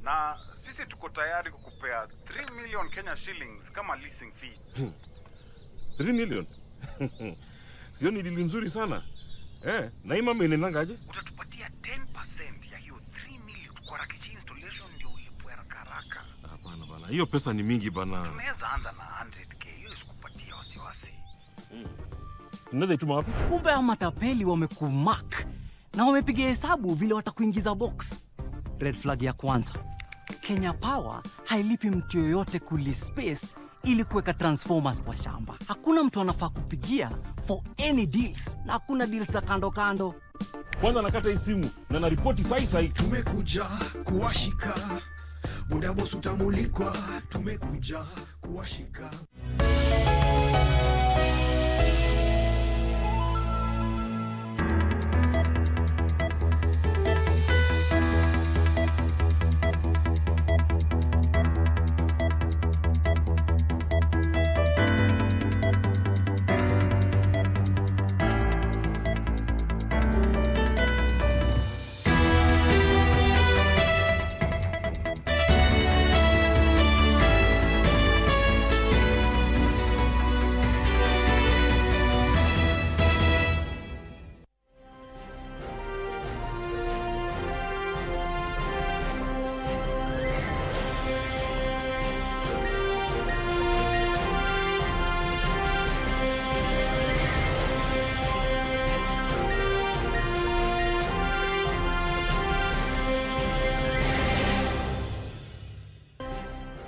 Na sisi tuko tayari kukupea 3 million Kenya shillings kama leasing fee. 3 million? Sio ni dili nzuri sana. Na hii mama inenangaje? Utatupatia 10% ya hiyo 3 million kwa rakichi installation ndio ulipwe haraka. Hapana bana. Hiyo pesa ni mingi bana. Tunaweza anza na 100k. Hiyo sikupatia wasiwasi. Unaweza ituma wapi? Kumbe hao matapeli wamekumark na wamepiga hesabu vile watakuingiza box. Red flag ya kwanza. Kenya Power hailipi mtu yoyote space ili kuweka transformers kwa shamba. Hakuna mtu anafaa kupigia for any deals. Na hakuna deals za kando kando. Kwanza nakata hii simu na naripoti sasa. Tumekuja kuwashika. Muda boss utamulikwa. Tumekuja kuwashika.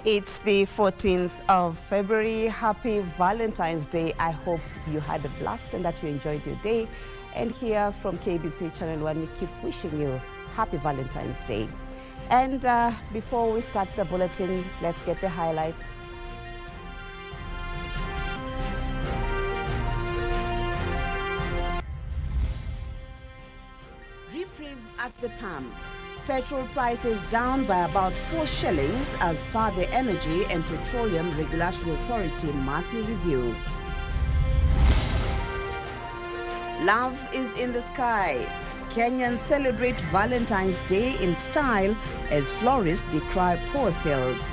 It's the 14th of February. Happy Valentine's Day. I hope you had a blast and that you enjoyed your day. And here from KBC Channel 1, we keep wishing you happy Valentine's Day. And before we start the bulletin, let's get the highlights. Reprieve at the pump. Petrol prices down by about 4 shillings as per the Energy and Petroleum Regulatory Authority monthly review. Love is in the sky. Kenyans celebrate Valentine's Day in style as florists decry poor sales.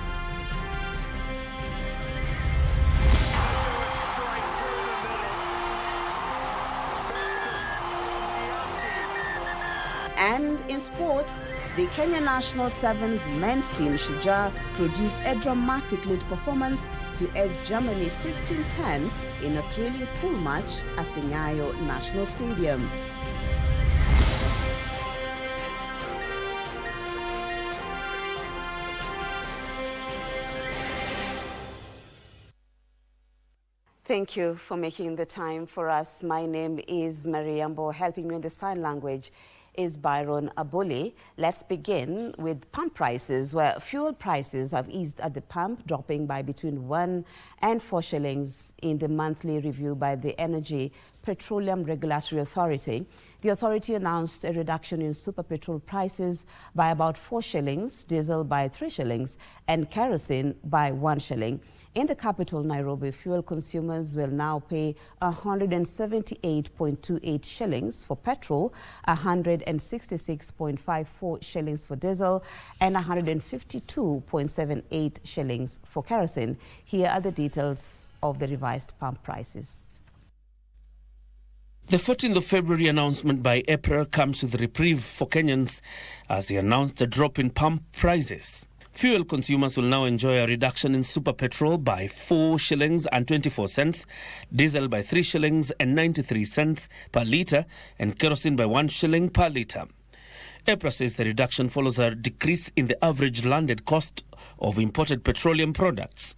And in sports, the Kenya National Sevens men's team Shujaa produced a dramatic lead performance to edge Germany 15-10 in a thrilling pool match at the Nyayo National Stadium. Thank you for making the time for us. My name is Marie Yambo. Helping me in the sign language is Byron Abuli. Let's begin with pump prices, where fuel prices have eased at the pump, dropping by between 1 and 4 shillings in the monthly review by the Energy Petroleum Regulatory Authority. The authority announced a reduction in super petrol prices by about 4 shillings, diesel by 3 shillings, and kerosene by 1 shilling. In the capital, Nairobi, fuel consumers will now pay 178.28 shillings for petrol, 166.54 shillings for diesel, and 152.78 shillings for kerosene. Here are the details of the revised pump prices. The 14th of February announcement by EPRA comes with a reprieve for Kenyans as he announced a drop in pump prices. Fuel consumers will now enjoy a reduction in super petrol by 4 shillings and 24 cents, diesel by 3 shillings and 93 cents per litre, and kerosene by 1 shilling per litre. EPRA says the reduction follows a decrease in the average landed cost of imported petroleum products.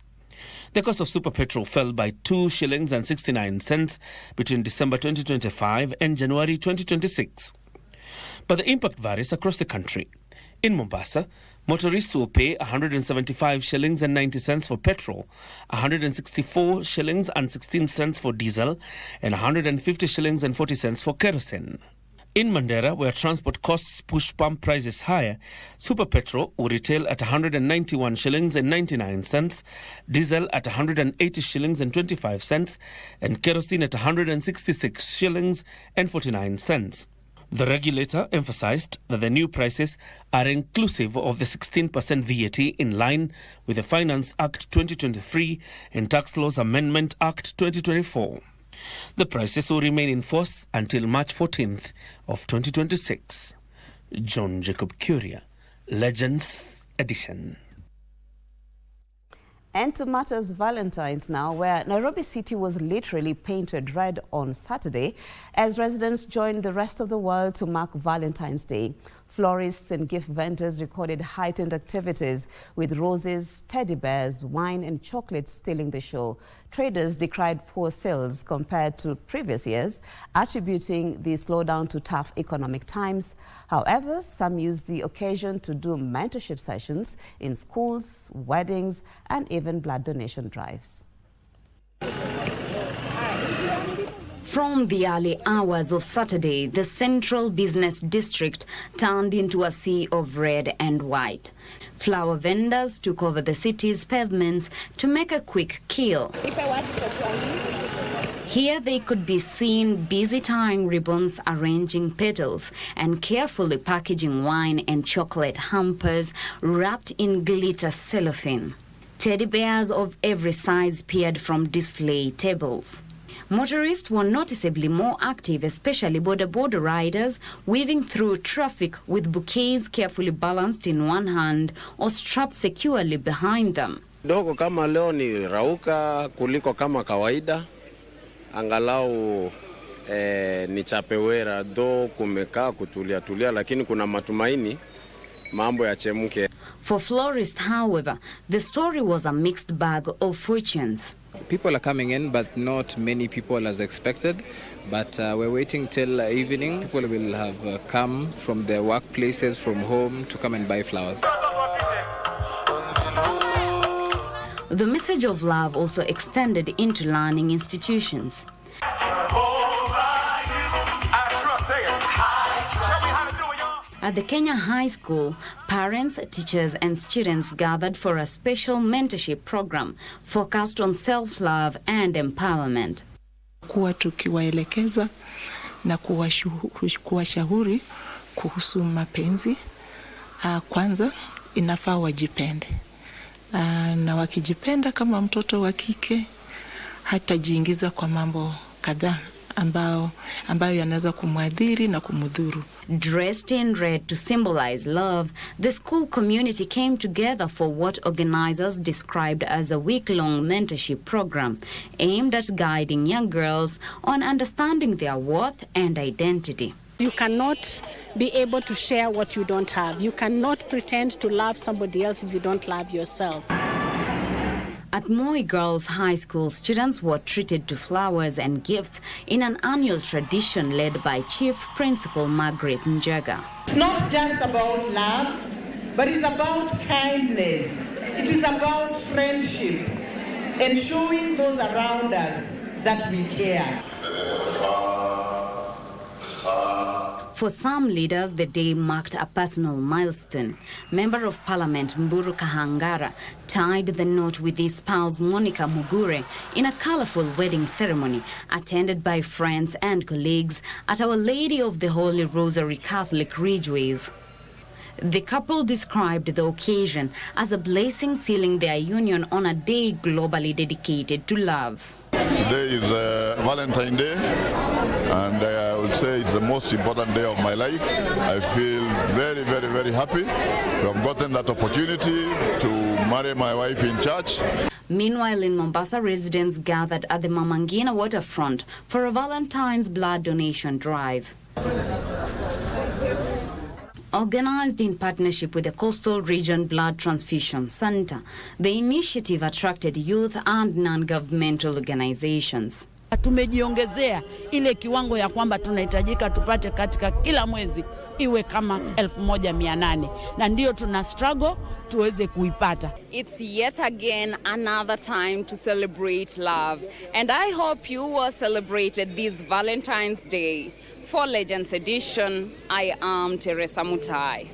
The cost of super petrol fell by 2 shillings and 69 cents between December 2025 and January 2026. But the impact varies across the country. In Mombasa, motorists will pay 175 shillings and 90 cents for petrol, 164 shillings and 16 cents for diesel, and 150 shillings and 40 cents for kerosene. In Mandera, where transport costs push pump prices higher, super petrol will retail at 191 shillings and 99 cents, diesel at 180 shillings and 25 cents, and kerosene at 166 shillings and 49 cents. The regulator emphasized that the new prices are inclusive of the 16% VAT in line with the Finance Act 2023 and Tax Laws Amendment Act 2024. The prices will remain in force until March 14th of 2026. John Jacob Curia, Legends Edition. And to matters Valentine's now, where Nairobi City was literally painted red on Saturday as residents joined the rest of the world to mark Valentine's Day. Florists and gift vendors recorded heightened activities with roses, teddy bears, wine and chocolates stealing the show. Traders decried poor sales compared to previous years, attributing the slowdown to tough economic times. However, some used the occasion to do mentorship sessions in schools, weddings, and even blood donation drives. From the early hours of Saturday, the central business district turned into a sea of red and white. Flower vendors took over the city's pavements to make a quick kill. Here they could be seen busy tying ribbons, arranging petals, and carefully packaging wine and chocolate hampers wrapped in glitter cellophane. Teddy bears of every size peered from display tables. Motorists were noticeably more active, especially border riders, weaving through traffic with bouquets carefully balanced in one hand or strapped securely behind them. Dogo kama leo ni rauka kuliko kama kawaida. Angalau ni chapewera do kumekaa kutulia lakini kuna matumaini mambo yachemke. For florists, however, the story was a mixed bag of fortunes. People are coming in, but not many people as expected. But we're waiting till evening. People will have come from their workplaces, from home, to come and buy flowers. The message of love also extended into learning institutions. At the Kenya High School, parents, teachers and students gathered for a special mentorship program focused on self-love and empowerment. Kuwa tukiwaelekeza na kuwashauri kuhusu mapenzi. Kwanza inafaa wajipende. Na wakijipenda kama mtoto wa kike hatajiingiza kwa mambo kadhaa ambayo yanaweza kumwadhiri na kumudhuru. Dressed in red to symbolize love, the school community came together for what organizers described as a week-long mentorship program aimed at guiding young girls on understanding their worth and identity. You cannot be able to share what you don't have. You cannot pretend to love somebody else if you don't love yourself. At Moi Girls High School, students were treated to flowers and gifts in an annual tradition led by Chief Principal Margaret Njaga. It's not just about love, but it's about kindness. It is about friendship and showing those around us that we care. For some leaders, the day marked a personal milestone. Member of Parliament Mburu Kahangara tied the knot with his spouse Monica Mugure in a colorful wedding ceremony attended by friends and colleagues at Our Lady of the Holy Rosary Catholic Ridgeways. The couple described the occasion as a blessing, sealing their union on a day globally dedicated to love. Today is Valentine Day, and I would say it's the most important day of my life. I feel very, very, very happy to have gotten that opportunity to marry my wife in church. Meanwhile, in Mombasa, residents gathered at the Mamangina waterfront for a Valentine's blood donation drive. Organized in partnership with the Coastal Region Blood Transfusion Center, the initiative attracted youth and non-governmental organizations. Tumejiongezea ile kiwango ya kwamba tunahitajika tupate katika kila mwezi iwe kama 1,800 na ndio tuna struggle tuweze kuipata. It's yet again another time to celebrate love, and I hope you will celebrate this Valentine's Day. For Legends Edition, I am Teresa Mutai.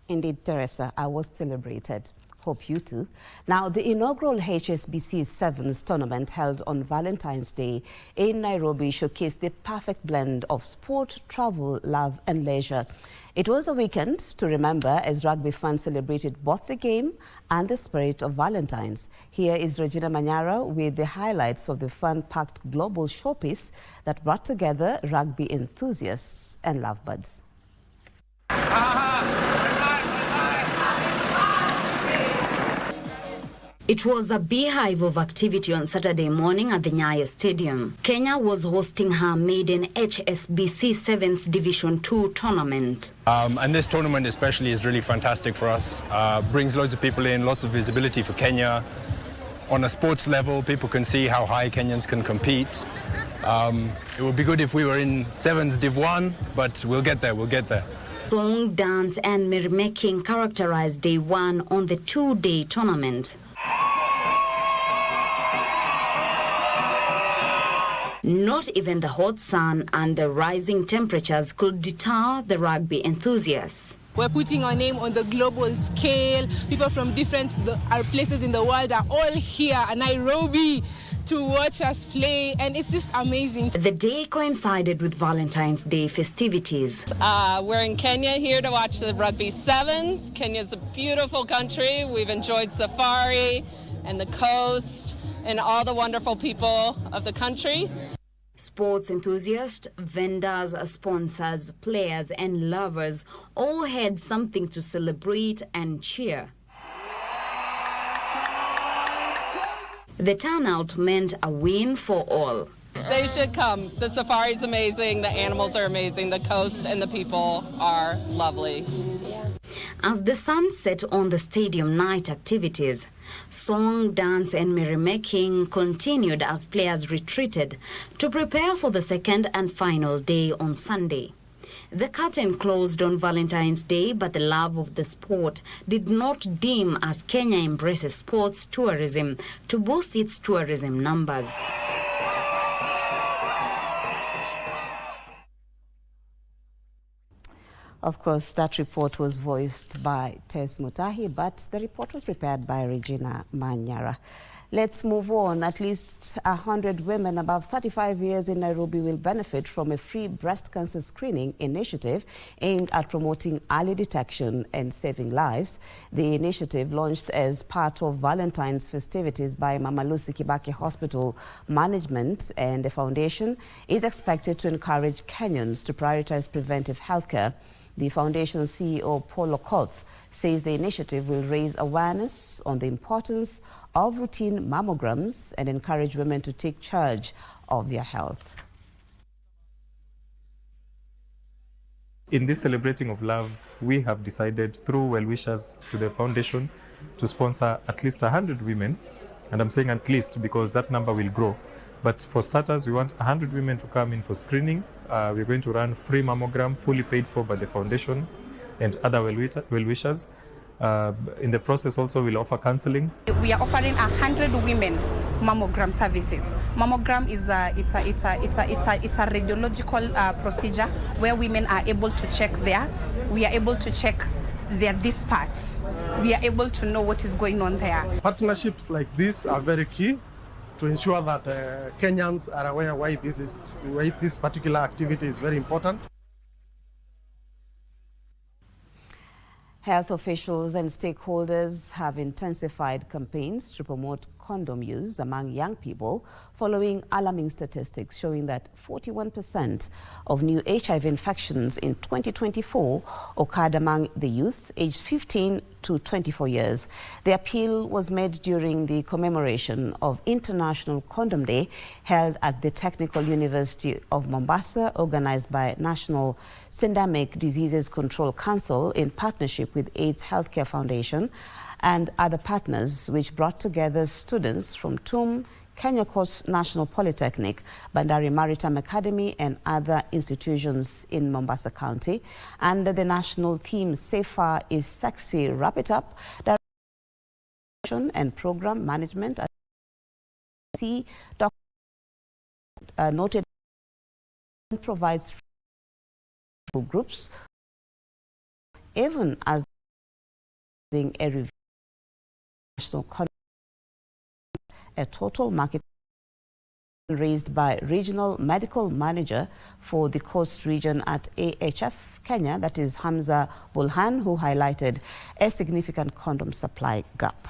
Indeed, Teresa, I was celebrated. Hope you too. Now, the inaugural HSBC Sevens tournament held on Valentine's Day in Nairobi showcased the perfect blend of sport, travel, love and leisure. It was a weekend to remember as rugby fans celebrated both the game and the spirit of Valentine's. Here is Regina Manyara with the highlights of the fun-packed global showpiece that brought together rugby enthusiasts and lovebirds. It was a beehive of activity on Saturday morning at the Nyayo Stadium. Kenya was hosting her maiden HSBC Sevens Division 2 tournament. And this tournament especially is really fantastic for us. Brings loads of people in, lots of visibility for Kenya. On a sports level, people can see how high Kenyans can compete. It would be good if we were in Sevens Div 1, but we'll get there, we'll get there. Song, dance and merrymaking characterized day one on the two-day tournament. Not even the hot sun and the rising temperatures could deter the rugby enthusiasts. We're putting our name on the global scale. People from different places in the world are all here at Nairobi to watch us play, and it's just amazing. The day coincided with Valentine's Day festivities. We're in Kenya here to watch the Rugby Sevens. Kenya's a beautiful country. We've enjoyed safari and the coast and all the wonderful people of the country. Sports enthusiasts, vendors, sponsors, players and lovers all had something to celebrate and cheer. The turnout meant a win for all. They should come. The safari's amazing, the animals are amazing, the coast and the people are lovely. As the sun set on the stadium night activities, song, dance and merrymaking continued as players retreated to prepare for the second and final day on Sunday. The curtain closed on Valentine's Day, but the love of the sport did not dim as Kenya embraces sports tourism to boost its tourism numbers. Of course, that report was voiced by Tess Mutahi, but the report was prepared by Regina Manyara. Let's move on. At least 100 women above 35 years in Nairobi will benefit from a free breast cancer screening initiative aimed at promoting early detection and saving lives. The initiative, launched as part of Valentine's festivities by Mama Lucy Kibaki Hospital Management and the foundation, is expected to encourage Kenyans to prioritize preventive healthcare. The foundation's CEO, Paul Okoth, says the initiative will raise awareness on the importance of routine mammograms and encourage women to take charge of their health. In this celebrating of love, we have decided through well-wishers to the foundation to sponsor at least 100 women. And I'm saying at least because that number will grow. But for starters, we want 100 women to come in for screening. We're going to run free mammogram, fully paid for by the foundation and other well-wishers. In the process also, we'll offer counseling. We are offering 100 women mammogram services. Mammogram is it's a radiological procedure where women are able to check we are able to check their this part. We are able to know what is going on there. Partnerships like this are very key to ensure that Kenyans are aware why this particular activity is very important. Health officials and stakeholders have intensified campaigns to promote condom use among young people following alarming statistics showing that 41% of new HIV infections in 2024 occurred among the youth aged 15 to 24 years. The appeal was made during the commemoration of International Condom Day held at the Technical University of Mombasa, organized by National Syndemic Diseases Control Council in partnership with AIDS Healthcare Foundation and other partners, which brought together students from TUM, Kenya Coast National Polytechnic, Bandari Maritime Academy and other institutions in Mombasa County. Under the national theme, Safer is Sexy, Wrap It Up, Direction and Program Management noted provides for groups even as a review a total market raised by regional medical manager for the coast region at AHF Kenya, that is Hamza Bulhan, who highlighted a significant condom supply gap.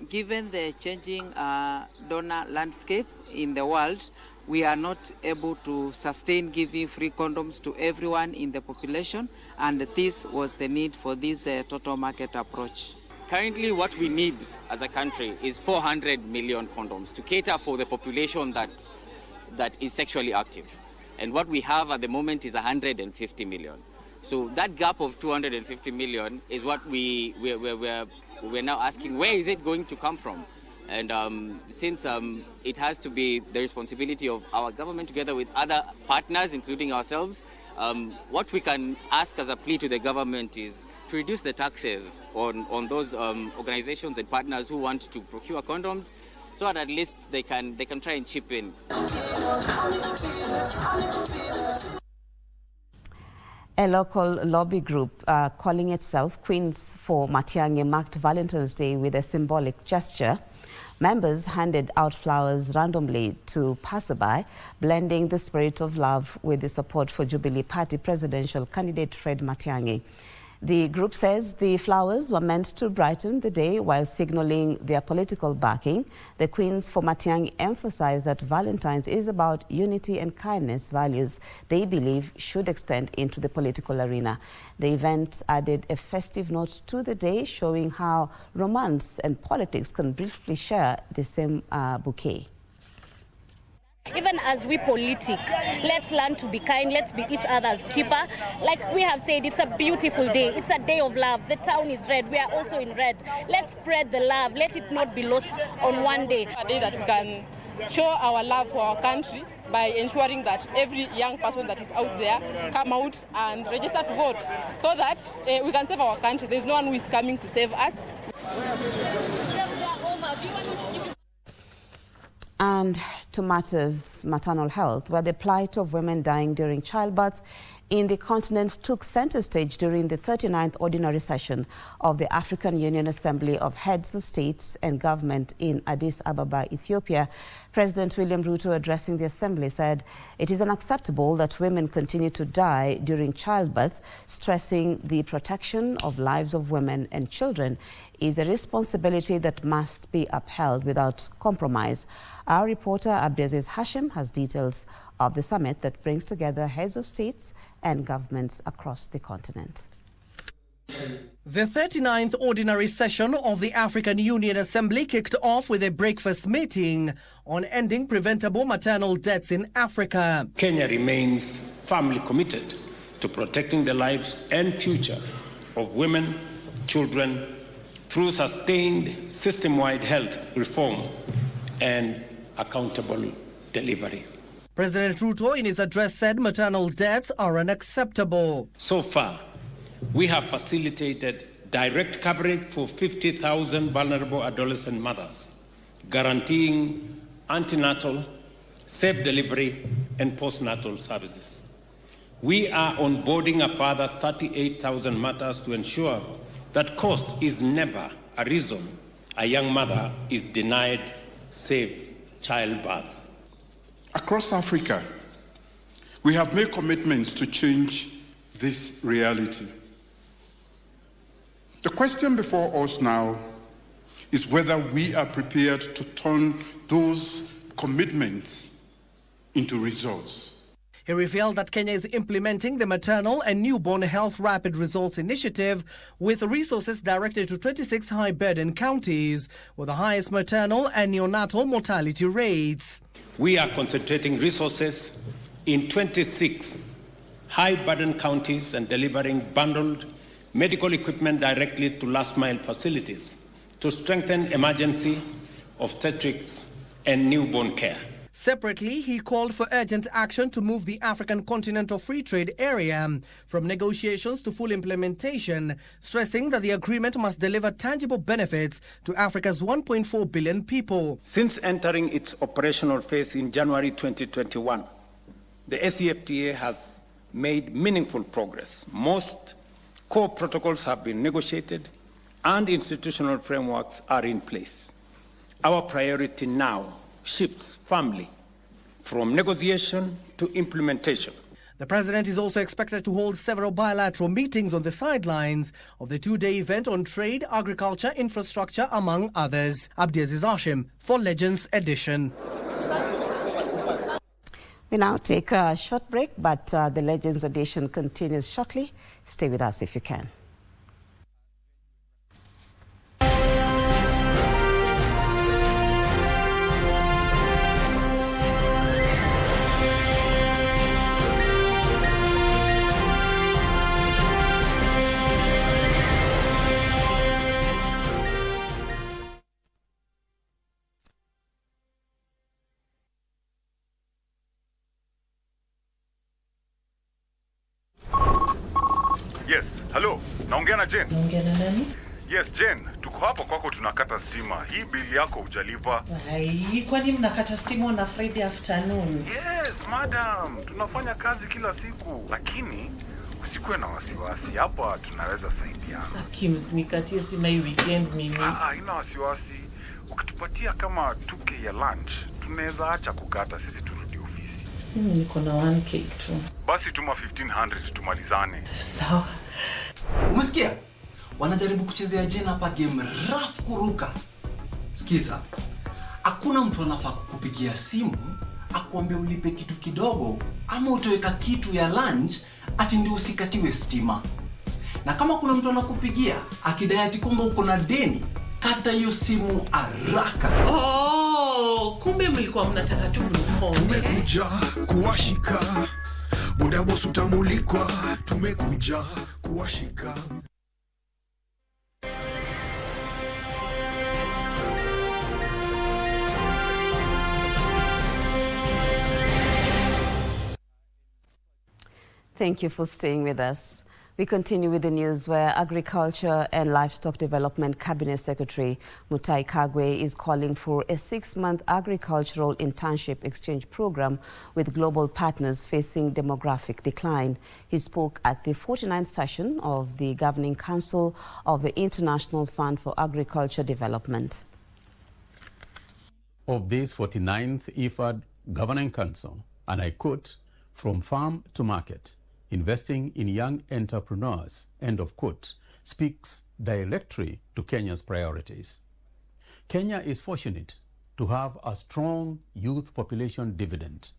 Given the changing donor landscape in the world, we are not able to sustain giving free condoms to everyone in the population, and this was the need for this total market approach. Currently, what we need as a country is 400 million condoms to cater for the population that is sexually active. And what we have at the moment is 150 million. So that gap of 250 million is what we're now asking, where is it going to come from? And since it has to be the responsibility of our government together with other partners, including ourselves, what we can ask as a plea to the government is to reduce the taxes on those organizations and partners who want to procure condoms, so that at least they can try and chip in. A local lobby group calling itself Queens for Matiang'i marked Valentine's Day with a symbolic gesture. Members handed out flowers randomly to passerby, blending the spirit of love with the support for Jubilee Party presidential candidate Fred Matiang'i. The group says the flowers were meant to brighten the day while signaling their political backing. The Queens for Matiang'i emphasized that Valentine's is about unity and kindness, values they believe should extend into the political arena. The event added a festive note to the day, showing how romance and politics can briefly share the same bouquet. Even as we politic, let's learn to be kind, let's be each other's keeper. Like we have said, it's a beautiful day. It's a day of love. The town is red. We are also in red. Let's spread the love. Let it not be lost on one day. A day that we can show our love for our country by ensuring that every young person that is out there come out and register to vote, so that we can save our country. There's no one who is coming to save us. And to matters maternal health, where the plight of women dying during childbirth in the continent took center stage during the 39th ordinary session of the African Union Assembly of Heads of States and Government in Addis Ababa, Ethiopia. President William Ruto, addressing the assembly, said it is unacceptable that women continue to die during childbirth, stressing the protection of lives of women and children is a responsibility that must be upheld without compromise. Our reporter Abdiaziz Hashim has details of the summit that brings together heads of states and governments across the continent. The 39th ordinary session of the African Union Assembly kicked off with a breakfast meeting on ending preventable maternal deaths in Africa. Kenya remains firmly committed to protecting the lives and future of women, children, through sustained system-wide health reform and accountable delivery. President Ruto in his address said maternal deaths are unacceptable. So far, we have facilitated direct coverage for 50,000 vulnerable adolescent mothers, guaranteeing antenatal, safe delivery, and postnatal services. We are onboarding a further 38,000 mothers to ensure that cost is never a reason a young mother is denied safe childbirth. Across Africa, we have made commitments to change this reality. The question before us now is whether we are prepared to turn those commitments into results. He revealed that Kenya is implementing the Maternal and Newborn Health Rapid Results Initiative with resources directed to 26 high-burden counties with the highest maternal and neonatal mortality rates. We are concentrating resources in 26 high-burden counties and delivering bundled medical equipment directly to last-mile facilities to strengthen emergency, obstetrics, and newborn care. Separately, he called for urgent action to move the African Continental Free Trade Area from negotiations to full implementation, stressing that the agreement must deliver tangible benefits to Africa's 1.4 billion people. Since entering its operational phase in January 2021, the ACFTA has made meaningful progress. Most core protocols have been negotiated and institutional frameworks are in place. Our priority now shifts firmly from negotiation to implementation. The president is also expected to hold several bilateral meetings on the sidelines of the two-day event on trade, agriculture, infrastructure, among others. Abdiaziz Hashim for Legends Edition. We now take a short break, but the Legends Edition continues shortly. Stay with us if you can. Yes, hello. Naongea na Jen. Naongea na nani? Yes, Jen. Tuko hapo kwako tunakata stima. Hii bili yako hujalipa. Ai, kwani mnakata stima na Friday afternoon? Yes, madam. Tunafanya kazi kila siku. Lakini usikuwe na wasiwasi. Hapa tunaweza saidiana. Kims, nikatie stima hii weekend mimi. Haina wasiwasi. Ukitupatia kama 2K ya lunch, tunaweza acha kukata sisi turudi ofisi. Mimi niko na 1K tu. Basi tuma 1500 tumalizane. Sawa. Umesikia? Wanajaribu kuchezea Jen hapa game rough kuruka. Sikiza. Hakuna mtu anafaa kukupigia simu akuambia ulipe kitu kidogo ama utoweka kitu ya lunch ati ndio usikatiwe stima. Na kama kuna mtu anakupigia akidai ati kwamba uko na deni, kata hiyo simu haraka. Oh, kumbe mlikuwa mnataka tu mlipone. Tumekuja kuwashika. Boda boss utamulikwa. Tumekuja kuwashika. Thank you for staying with us. We continue with the news where Agriculture and Livestock Development Cabinet Secretary Mutahi Kagwe is calling for a 6-month agricultural internship exchange program with global partners facing demographic decline. He spoke at the 49th session of the Governing Council of the International Fund for Agriculture Development. Of this 49th IFAD Governing Council, and I quote, "From farm to market, investing in young entrepreneurs," end of quote, speaks directly to Kenya's priorities. Kenya is fortunate to have a strong youth population dividend.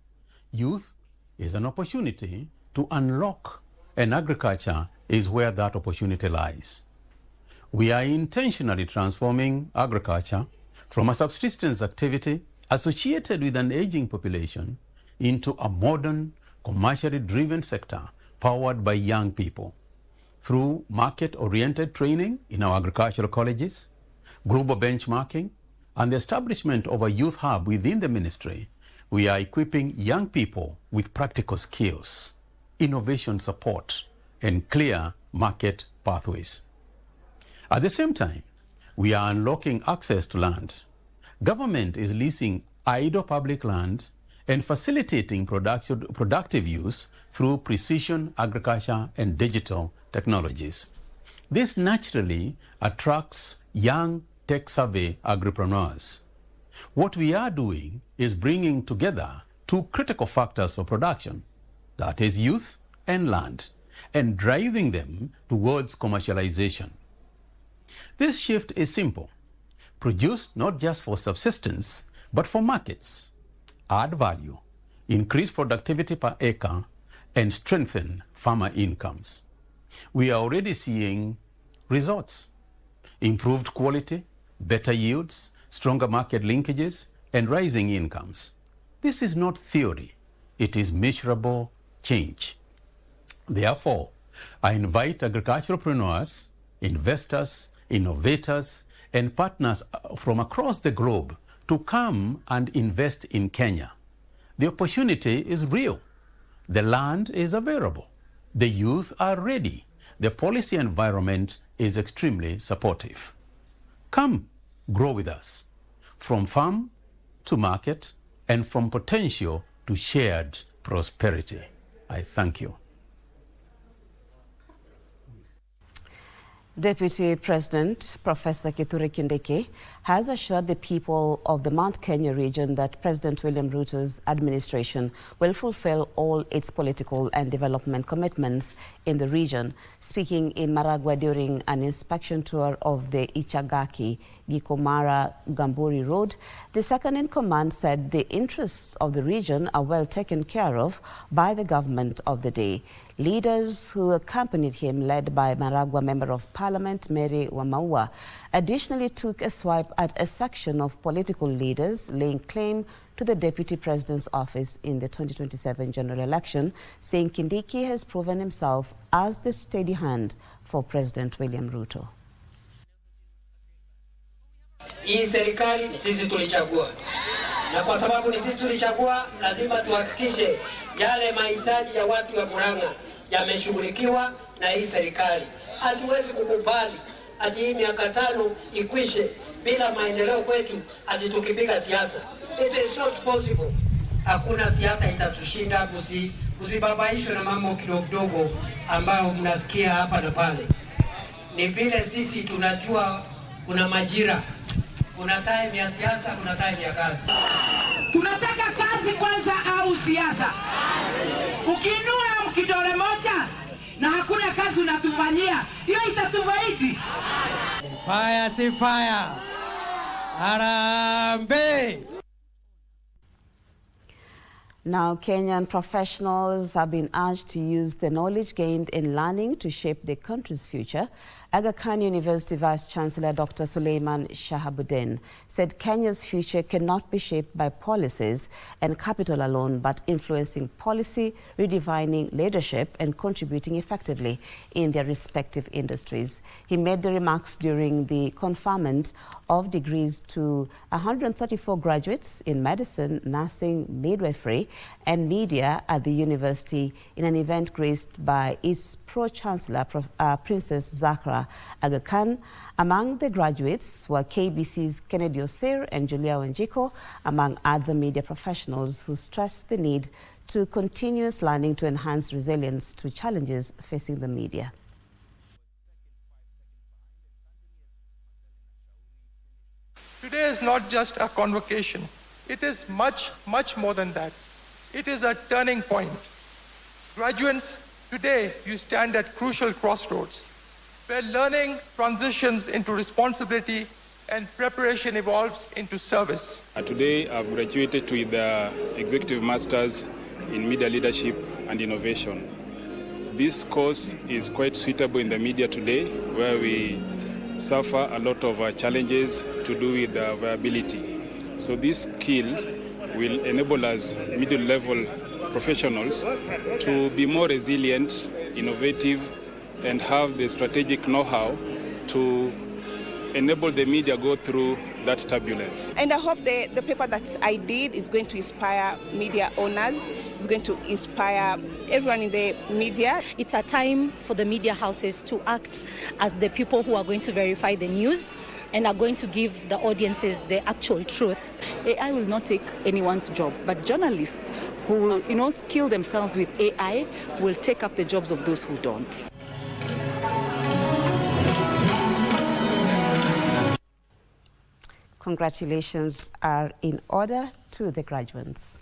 Youth is an opportunity to unlock, and agriculture is where that opportunity lies. We are intentionally transforming agriculture from a subsistence activity associated with an aging population into a modern, commercially driven sector powered by young people. Through market-oriented training in our agricultural colleges, global benchmarking, and the establishment of a youth hub within the ministry, we are equipping young people with practical skills, innovation support, and clear market pathways. At the same time, we are unlocking access to land. Government is leasing idle public land and facilitating productive use through precision agriculture and digital technologies. This naturally attracts young tech-savvy agripreneurs. What we are doing is bringing together two critical factors of production, that is youth and land, and driving them towards commercialization. This shift is simple. Produce not just for subsistence, but for markets. Add value, increase productivity per acre, and strengthen farmer incomes. We are already seeing results. Improved quality, better yields, stronger market linkages, and rising incomes. This is not theory. It is measurable change. Therefore, I invite agriculturalpreneurs, investors, innovators, and partners from across the globe to come and invest in Kenya. The opportunity is real. The land is available. The youth are ready. The policy environment is extremely supportive. Come, grow with us. From farm to market, and from potential to shared prosperity. I thank you. Deputy President Professor Kithure Kindiki has assured the people of the Mount Kenya region that President William Ruto's administration will fulfill all its political and development commitments in the region. Speaking in Maragua during an inspection tour of the Ichagaki-Gikomara-Gamburi Road, the second-in-command said the interests of the region are well taken care of by the government of the day. Leaders who accompanied him, led by Maragua Member of Parliament Marie Yambo, additionally took a swipe at a section of political leaders laying claim to the Deputy President's office in the 2027 general election, saying Kindiki has proven himself as the steady hand for President William Ruto. Hii serikali sisi tulichagua. Na kwa sababu ni sisi tulichagua, lazima tuhakikishe yale mahitaji ya watu wa Murang'a yameshughulikiwa na hii serikali. Hatuwezi kukubali ati hii miaka 5 ikwishe bila maendeleo kwetu, ati tukipiga siasa. It is not possible. Hakuna siasa itatushinda. Usibabaishwe na mambo kidogo ambayo mnasikia hapa na pale. Ni vile sisi tunajua kuna majira. Kuna time ya siasa, kuna time ya kazi. Tunataka kazi kwanza au siasa? Ukiinua mkidole moja na hakuna kazi unatufanyia, hiyo itatufaidi? Fire si fire. Harambe. Now, Kenyan professionals have been urged to use the knowledge gained in learning to shape their country's future. Aga Khan University Vice-Chancellor Dr. Suleiman Shahabuddin said Kenya's future cannot be shaped by policies and capital alone, but influencing policy, redefining leadership and contributing effectively in their respective industries. He made the remarks during the conferment of degrees to 134 graduates in medicine, nursing, midwifery and media at the university in an event graced by its Pro-Chancellor, Princess Zahra Aga Khan. Among the graduates were KBC's Kennedy Osir and Julia Wanjiko, among other media professionals who stressed the need to continuous learning to enhance resilience to challenges facing the media. Today is not just a convocation. It is much, much more than that. It is a turning point. Graduates, today you stand at crucial crossroads, where learning transitions into responsibility and preparation evolves into service. Today I've graduated with the Executive Masters in Media Leadership and Innovation. This course is quite suitable in the media today, where we suffer a lot of challenges to do with viability. So this skill will enable us middle-level professionals to be more resilient, innovative, and have the strategic know-how to enable the media go through that turbulence. And I hope the paper that I did is going to inspire media owners, is going to inspire everyone in the media. It's a time for the media houses to act as the people who are going to verify the news and are going to give the audiences the actual truth. AI will not take anyone's job, but journalists who skill themselves with AI will take up the jobs of those who don't. Congratulations are in order to the graduates.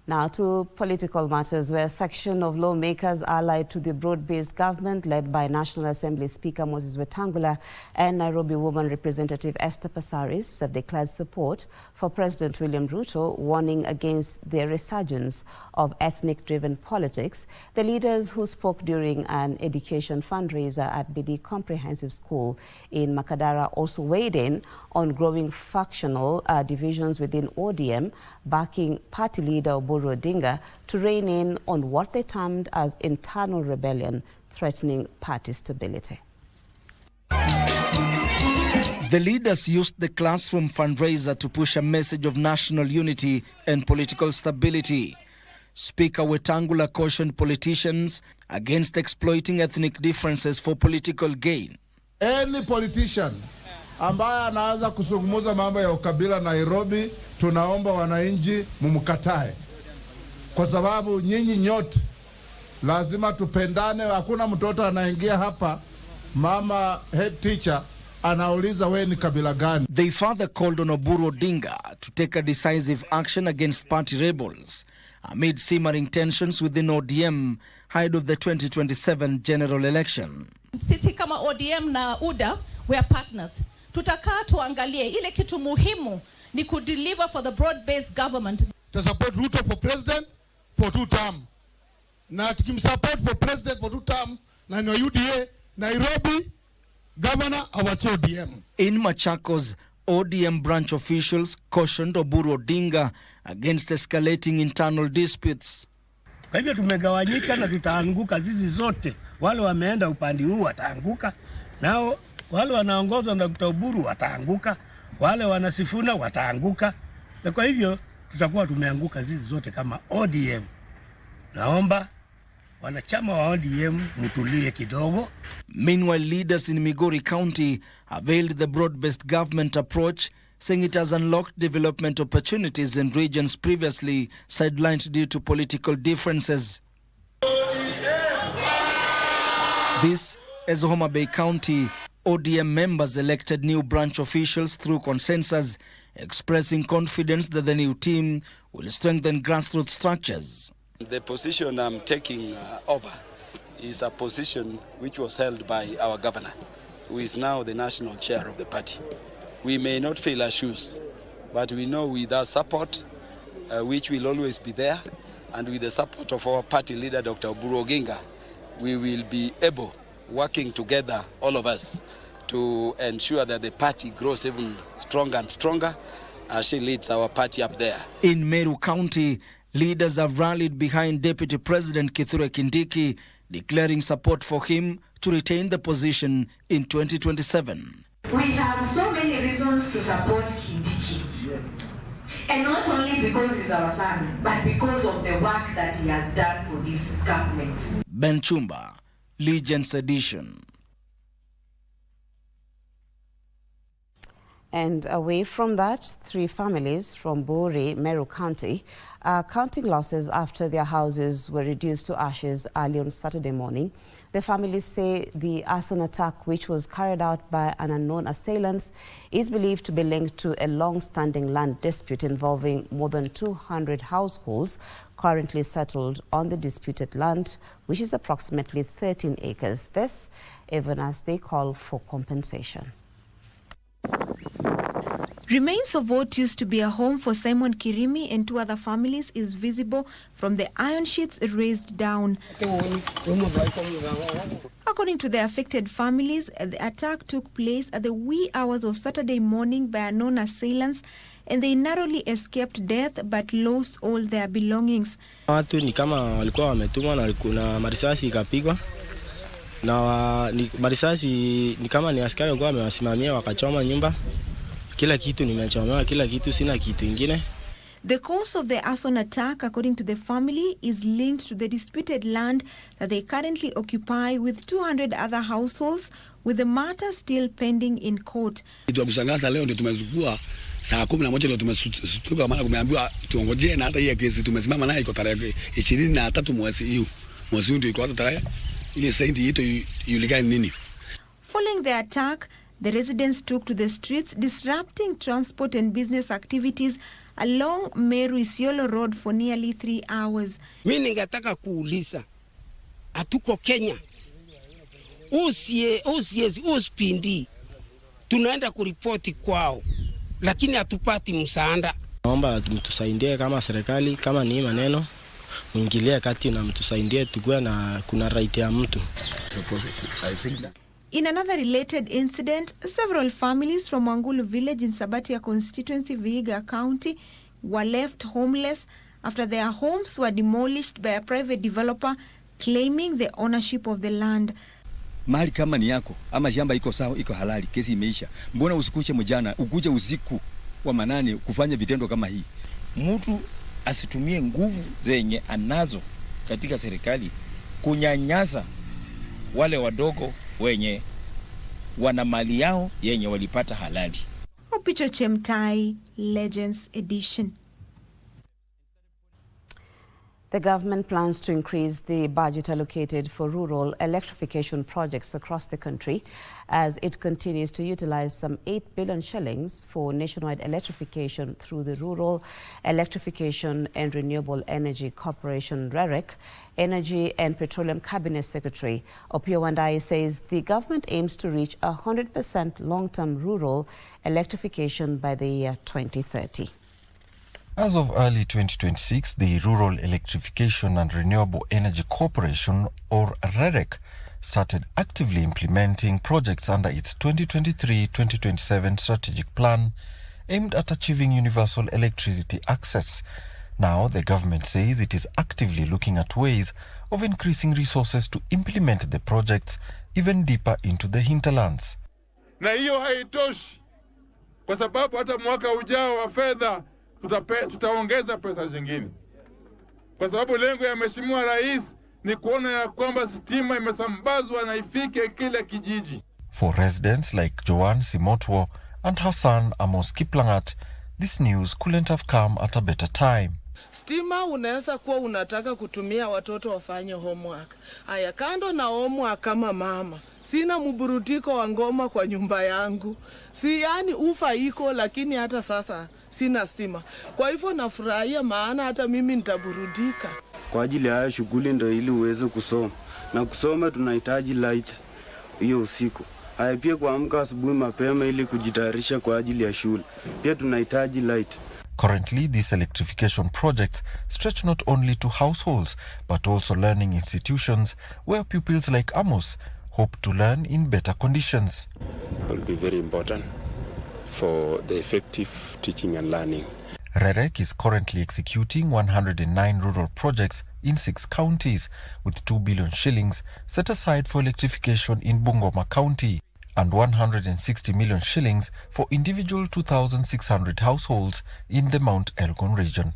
Now to political matters, where a section of lawmakers allied to the broad-based government led by National Assembly Speaker Moses Wetangula and Nairobi Woman Representative Esther Passaris have declared support for President William Ruto, warning against the resurgence of ethnic-driven politics. The leaders who spoke during an education fundraiser at Bidi Comprehensive School in Makadara also weighed in on growing factional divisions within ODM, backing party leader Oburu Odinga to rein in on what they termed as internal rebellion threatening party stability. The leaders used the classroom fundraiser to push a message of national unity and political stability. Speaker Wetangula cautioned politicians against exploiting ethnic differences for political gain. Any politician ambaye anaanza kuzungumza mambo ya ukabila Nairobi, tunaomba wananchi mumkatae. Kwa sababu nyinyi nyote lazima tupendane. Hakuna mtoto anaingia hapa mama head teacher anauliza we ni kabila gani. They further called on Oburu Odinga to take a decisive action against party rebels amid simmering tensions within ODM ahead of the 2027 general election. Sisi kama ODM na UDA, we are partners. Tutakaa tuangalie ile kitu muhimu ni kudeliver for the broad-based government. To support Ruto for president for 2 term. Na tukimsupport for president for 2 term na no UDA Nairobi governor awache ODM. In Machakos, ODM branch officials cautioned Oburu Odinga against escalating internal disputes. Kwa hivyo tumegawanyika na tutaanguka zizi zote. Wale wameenda upande huu wataanguka, nao wale wanaongozwa na Dr. Oburu wataanguka, wale wanasifuna wataanguka. Na kwa hivyo tutakuwa tumeanguka zizi zote kama ODM. Naomba wanachama wa ODM mutulie kidogo. Meanwhile, leaders in Migori County availed the broad-based government approach, saying it has unlocked development opportunities in regions previously sidelined due to political differences. This, as Homa Bay County, ODM members elected new branch officials through consensus, expressing confidence that the new team will strengthen grassroots structures. The position I'm taking over is a position which was held by our governor, who is now the national chair of the party. We may not fill our shoes, but we know with our support, which will always be there, and with the support of our party leader, Dr. Oburu Odinga, we will be able, working together, all of us, to ensure that the party grows even stronger and stronger as she leads our party up there. In Meru County, leaders have rallied behind Deputy President Kithure Kindiki, declaring support for him to retain the position in 2027. We have so many reasons to support Kindiki. Yes. And not only because he's our son, but because of the work that he has done for this government. Ben Chumba, Legends Edition. And away from that, 3 families from Bore, Meru County, are counting losses after their houses were reduced to ashes early on Saturday morning. The families say the arson attack, which was carried out by an unknown assailant, is believed to be linked to a long-standing land dispute involving more than 200 households currently settled on the disputed land, which is approximately 13 acres. This, even as they call for compensation. Remains of what used to be a home for Simon Kirimi and 2 other families is visible from the iron sheets raised down. According to the affected families, the attack took place at the wee hours of Saturday morning by unknown assailants, and they narrowly escaped death but lost all their belongings. Watu ni kama walikuwa wametumwa na kuna marisasi ikapigwa. Na marisasi ni kama ni askari walikuwa wamewasimamia wakachoma nyumba. Kila kitu nimechomewa, kila kitu, sina kitu ingine. The cause of the arson attack, according to the family, is linked to the disputed land that they currently occupy with 200 other households, with the matter still pending in court. Tumekushangaza leo ndio tumezukua saa 11 ndio tumestuka, maana kumeambiwa tuongojee, na hata hii kesi tumesimama nayo iko tarehe 23 mwezi huu. Mwezi huu ndio iko tarehe ile saindi yetu yulikani nini. Following the attack, the residents took to the streets, disrupting transport and business activities along Meru Isiolo Road for nearly 3 hours. Mimi ningetaka kuuliza, hatuko Kenya, uspindi tunaenda kuripoti kwao, lakini hatupati msaada. Naomba mtusaidie kama serikali, kama ni maneno muingilie kati na mtusaidie, tukue na kuna right ya mtu. In another related incident, several families from Wangulu village in Sabatia constituency, Vihiga County, were left homeless after their homes were demolished by a private developer claiming the ownership of the land. Mahali kama ni yako ama shamba iko sawa, iko halali, kesi imeisha. Mbona usikuche mjana, ukuje usiku wa manane kufanya vitendo kama hii? Mtu asitumie nguvu zenye anazo katika serikali kunyanyasa wale wadogo wenye wana mali yao yenye walipata halali. Opicho Chemtai, Legends Edition. The government plans to increase the budget allocated for rural electrification projects across the country as it continues to utilize some 8 billion shillings for nationwide electrification through the Rural Electrification and Renewable Energy Corporation (REREC). Energy and Petroleum Cabinet Secretary Opiyo Wandayi says the government aims to reach 100% long-term rural electrification by the year 2030. As of early 2026, the Rural Electrification and Renewable Energy Corporation, or REREC, started actively implementing projects under its 2023-2027 strategic plan aimed at achieving universal electricity access. Now, the government says it is actively looking at ways of increasing resources to implement the projects even deeper into the hinterlands. Na hiyo haitoshi kwa sababu hata mwaka ujao wa fedha tutaongeza pesa zingine, kwa sababu lengo ya Mheshimiwa Rais ni kuona ya kwamba stima imesambazwa na ifike kila kijiji. For residents like Joan Simotwo and Hassan Amos Kiplangat, this news couldn't have come at a better time. Stima unaweza kuwa unataka kutumia watoto wafanye homework. Aya, kando na homework kama mama, sina mburudiko wa ngoma kwa nyumba yangu. Si yani ufa iko, lakini hata sasa sina stima. Kwa hivyo nafurahia maana hata mimi nitaburudika. Kwa ajili ya shughuli ndio ili uweze kusoma. Na kusoma tunahitaji light hiyo usiku. Haya, pia kuamka asubuhi mapema ili kujitayarisha kwa ajili ya shule. Pia tunahitaji light. Currently, these electrification projects stretch not only to households, but also learning institutions where pupils like Amos hope to learn in better conditions. It will be very important for the effective teaching and learning. REREC is currently executing 109 rural projects in 6 counties, with 2 billion shillings set aside for electrification in Bungoma County and 160 million shillings for individual 2,600 households in the Mount Elgon region.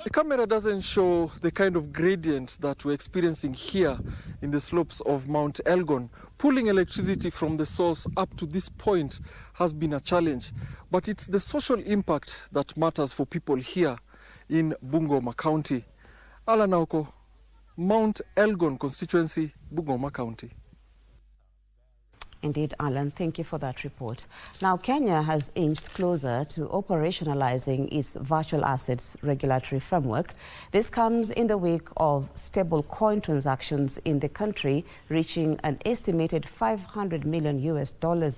The camera doesn't show the kind of gradients that we're experiencing here in the slopes of Mount Elgon. Pulling electricity from the source up to this point has been a challenge, but it's the social impact that matters for people here in Bungoma County. Alan Auko, Mount Elgon constituency, Bungoma County. Indeed, Alan, thank you for that report. Now, Kenya has inched closer to operationalizing its virtual assets regulatory framework. This comes in the wake of stable coin transactions in the country reaching an estimated $500 million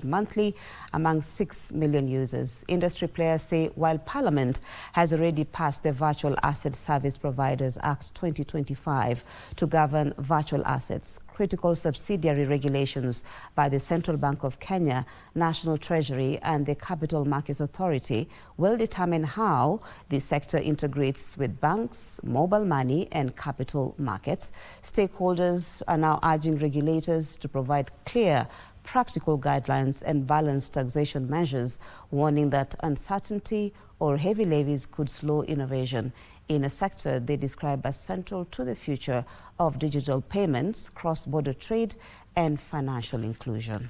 monthly among 6 million users. Industry players say while Parliament has already passed the Virtual Asset Service Providers Act 2025 to govern virtual assets, critical subsidiary regulations by the Central Bank of Kenya, National Treasury and the Capital Markets Authority will determine how the sector integrates with banks, mobile money and capital markets. Stakeholders are now urging regulators to provide clear, practical guidelines and balanced taxation measures, warning that uncertainty or heavy levies could slow innovation in a sector they describe as central to the future of digital payments, cross-border trade and financial inclusion.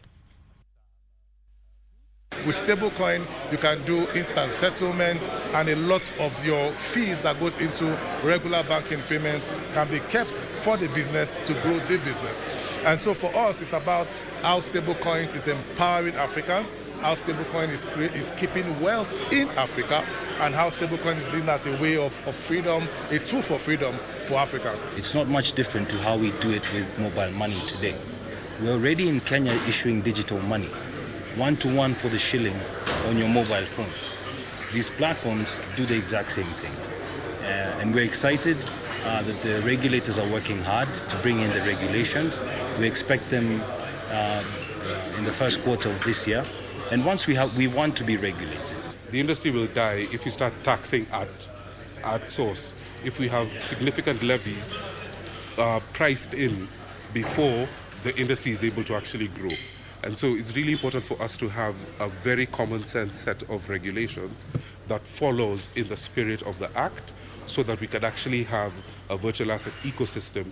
With stablecoin, you can do instant settlements, and a lot of your fees that goes into regular banking payments can be kept for the business to grow the business. And so for us, it's about how stablecoins is empowering Africans, how stablecoin is keeping wealth in Africa, and how stablecoin is leading as a way of freedom, a tool for freedom for Africans. It's not much different to how we do it with mobile money today. We're already in Kenya issuing digital money, 1-to-1 for the shilling on your mobile phone. These platforms do the exact same thing. And we're excited that the regulators are working hard to bring in the regulations. We expect them in the first quarter of this year. And once we want to be regulated. The industry will die if we start taxing at source. If we have significant levies priced in before the industry is able to actually grow. And so it's really important for us to have a very common sense set of regulations that follows in the spirit of the Act so that we can actually have a virtual asset ecosystem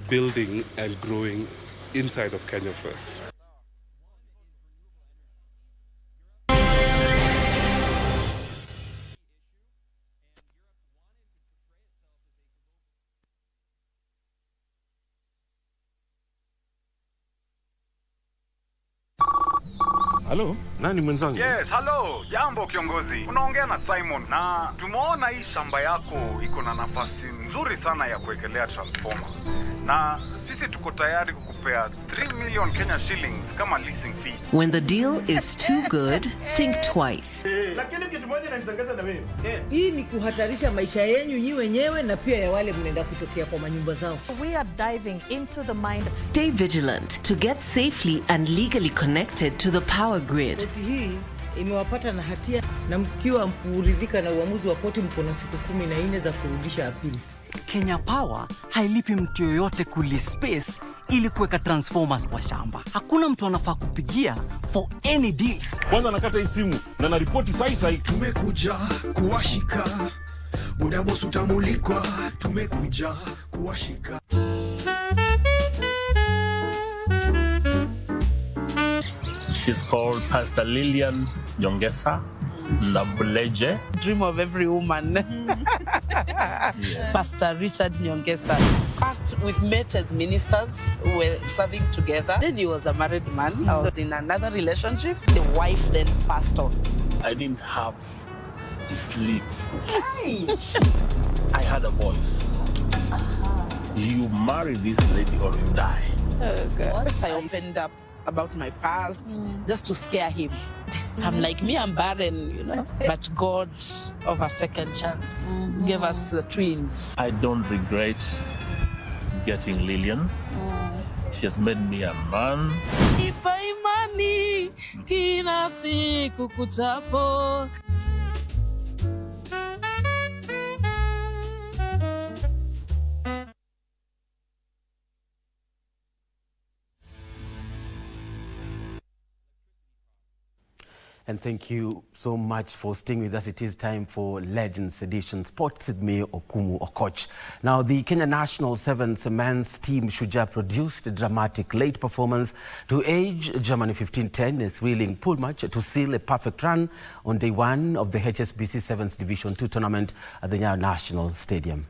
building and growing inside of Kenya first. Hello? Nani mwenzangu? Yes, hello. Jambo kiongozi. Unaongea na Simon na tumeona hii shamba yako iko na nafasi nzuri sana ya kuwekelea transformer. Na sisi tuko tayari kukupea 3 million Kenya shillings kama leasing fee. When the deal is too good, think twice. Lakini kitu moja nanishangaza na mimi. Hii ni kuhatarisha maisha yenu nyi wenyewe na pia ya wale mnaenda kutokea kwa manyumba zao. We are diving into the mind. Stay vigilant to get safely and legally connected to the power grid. Koti hii imewapata na hatia na mkiwa mkuridhika na uamuzi wa koti mko na siku 14 za kurudisha apili. Kenya Power hailipi mtu yoyote space ili kuweka transformers kwa shamba. Hakuna mtu anafaa kupigia for any deals. Kwanza nakata hii simu na naripoti sai. Tumekuja kuwashika. Buda boss utamulikwa. Tumekuja kuwashika. She's called Pastor Lillian Nyongesa Nabuleje. Dream of every woman. Yes. Pastor Richard Nyongesa. First, we've met as ministers. We were serving together. Then he was a married man. I was in another relationship. The wife then passed on. I didn't have sleep. I had a voice. You marry this lady or you die. Oh, God. I opened up about my past just to scare him. I'm like, I'm barren, but God of a second chance gave us the twins. I don't regret getting Lillian. She has made me a man. Ipa imani kila siku kuchapo. And thank you so much for staying with us. It is time for Legends Edition Sports with me, Okumu Okoch. Now, the Kenya National Sevens men's team Shujaa produced a dramatic late performance to edge Germany 15-10 in a thrilling pool match to seal a perfect run on day one of the HSBC Sevens Division 2 tournament at the Nyayo National Stadium.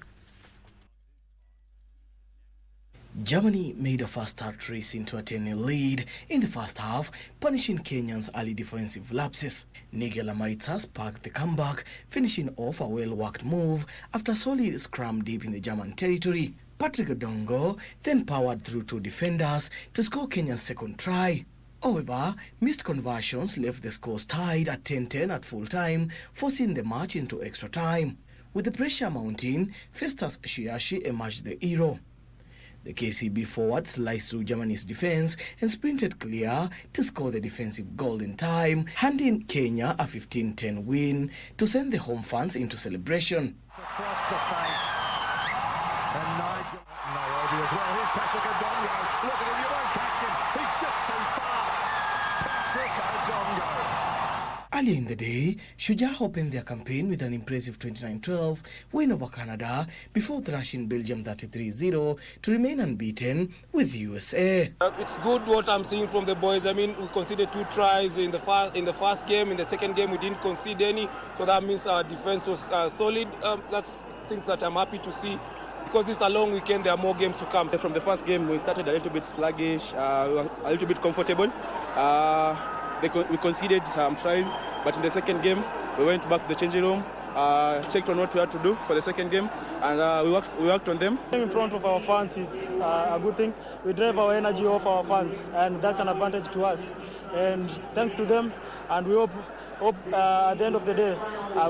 Germany made a fast-start race into a 10-0 lead in the first half, punishing Kenyans' early defensive lapses. Nigel Amaitsa sparked the comeback, finishing off a well-worked move after a solid scrum deep in the German territory. Patrick Odongo then powered through 2 defenders to score Kenya's second try. However, missed conversions left the scores tied at 10-10 at full time, forcing the match into extra time. With the pressure mounting, Festus Shiashi emerged the hero. The KCB forward sliced through Germany's defense and sprinted clear to score the defensive goal in time, handing Kenya a 15-10 win to send the home fans into celebration. Across the face. And Nigel Nairobi as well. Here's Patrick Odongo. Look at him, you won't catch him. He's just too fast. Patrick Odongo. Earlier in the day, Shujaa opened their campaign with an impressive 29-12 win over Canada before thrashing Belgium 33-0 to remain unbeaten with USA. It's good what I'm seeing from the boys. I mean, we conceded 2 tries in the first game. In the second game, we didn't concede any. So that means our defense was solid. That's things that I'm happy to see. Because this is a long weekend, there are more games to come. From the first game, we started a little bit sluggish, a little bit comfortable. We conceded some tries, but in the second game, we went back to the changing room, checked on what we had to do for the second game, and we worked on them. In front of our fans, it's a good thing. We drive our energy off our fans, and that's an advantage to us. And thanks to them, and we hope at the end of the day,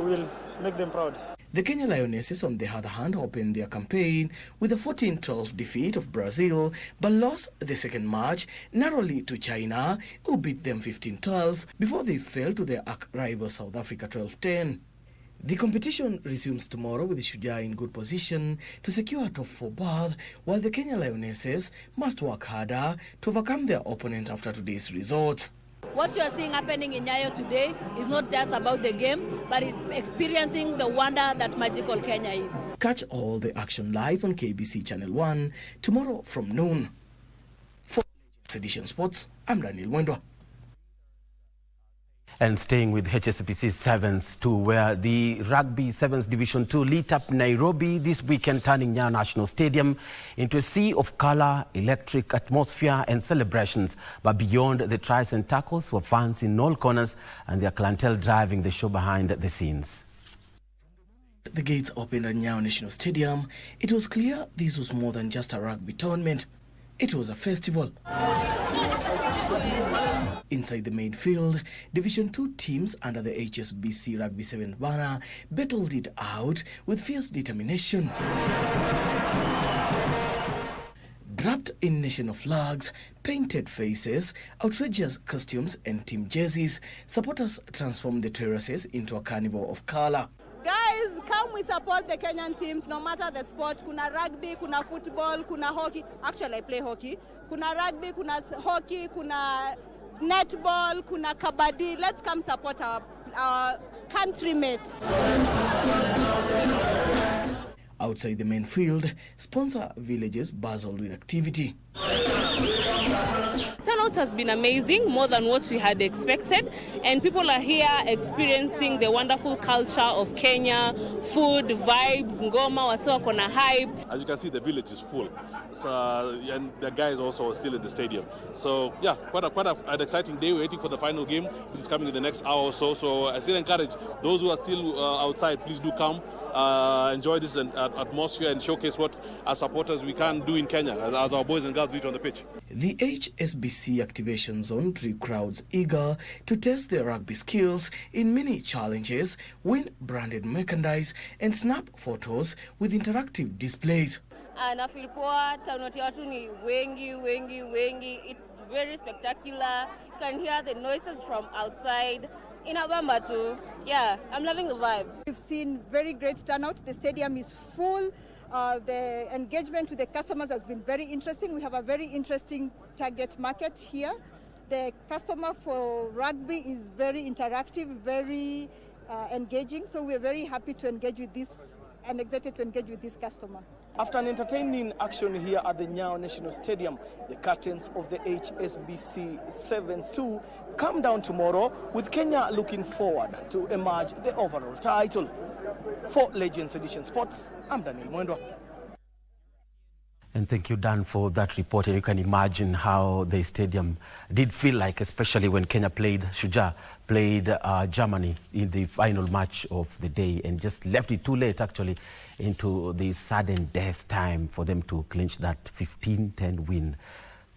we'll make them proud. The Kenya Lionesses, on the other hand, opened their campaign with a 14-12 defeat of Brazil, but lost the second match narrowly to China, who beat them 15-12 before they fell to their rival South Africa 12-10. The competition resumes tomorrow with the Shujaa in good position to secure a top 4 berth, while the Kenya Lionesses must work harder to overcome their opponent after today's results. What you are seeing happening in Nyayo today is not just about the game, but it's experiencing the wonder that magical Kenya is. Catch all the action live on KBC Channel 1 tomorrow from noon. For Edition Sports, I'm Daniel Wendwa. And staying with HSBC Sevens too, where the Rugby Sevens Division 2 lit up Nairobi this weekend, turning Nyayo National Stadium into a sea of colour, electric atmosphere and celebrations. But beyond the tries and tackles were fans in all corners and their clientele driving the show behind the scenes. The gates opened at Nyayo National Stadium. It was clear this was more than just a rugby tournament. It was a festival. Inside the main field, Division 2 teams under the HSBC Rugby 7 banner battled it out with fierce determination. Draped in national flags, painted faces, outrageous costumes and team jerseys, supporters transformed the terraces into a carnival of colour. Guys, come we support the Kenyan teams no matter the sport. Kuna rugby, kuna football, kuna hockey. Actually, I play hockey. Kuna rugby, kuna hockey, kuna netball, kuna kabaddi. Let's come support our country mates. Outside the main field, sponsor villages bustled with activity. Turnout has been amazing, more than what we had expected, and people are here experiencing the wonderful culture of Kenya, food, vibes, ngoma, wasiwa kona hype. As you can see, the village is full, so, and the guys also are still in the stadium. So yeah, quite an exciting day. We're waiting for the final game, which is coming in the next hour or so. So I still encourage those who are still outside, please do come, enjoy this atmosphere and showcase what as supporters we can do in Kenya, as our boys and girls do it on the pitch. The HSBC activation zone drew crowds eager to test their rugby skills in many challenges, win branded merchandise and snap photos with interactive displays. Na feel poa, turnout ya watu ni wengi. It's very spectacular. You can hear the noises from outside. Inabamba too. Yeah, I'm loving the vibe. We've seen very great turnout. The stadium is full. The engagement with the customers has been very interesting. We have a very interesting target market here. The customer for rugby is very interactive, very engaging. So we're very happy to engage with this and excited to engage with this customer. After an entertaining action here at the Nyayo National Stadium, the curtains of the HSBC Sevens 2 come down tomorrow, with Kenya looking forward to emerge the overall title. For Legends Edition Sports, I'm Daniel Mwendwa. And thank you, Dan, for that report. And you can imagine how the stadium did feel like, especially when Kenya played Germany in the final match of the day and just left it too late, actually, into the sudden death time for them to clinch that 15-10 win.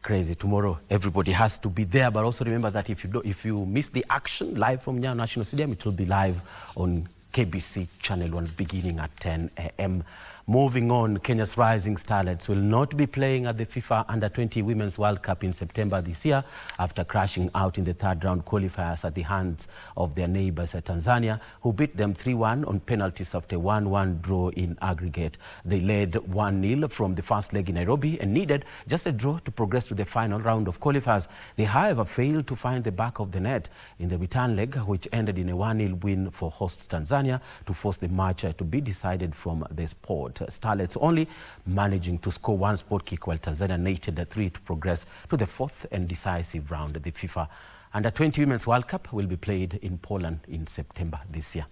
Crazy. Tomorrow, everybody has to be there. But also remember that if you miss the action live from Nyayo National Stadium, it will be live on KBC Channel 1 beginning at 10 a.m. Moving on, Kenya's rising starlets will not be playing at the FIFA Under-20 Women's World Cup in September this year after crashing out in the third-round qualifiers at the hands of their neighbours at Tanzania, who beat them 3-1 on penalties after a 1-1 draw in aggregate. They led 1-0 from the first leg in Nairobi and needed just a draw to progress to the final round of qualifiers. They, however, failed to find the back of the net in the return leg, which ended in a 1-0 win for hosts Tanzania to force the match to be decided from the sport. Starlets only managing to score one sport kick, while Tanzania netted 3 to progress to the fourth and decisive round. The FIFA Under-20 Women's World Cup will be played in Poland in September this year.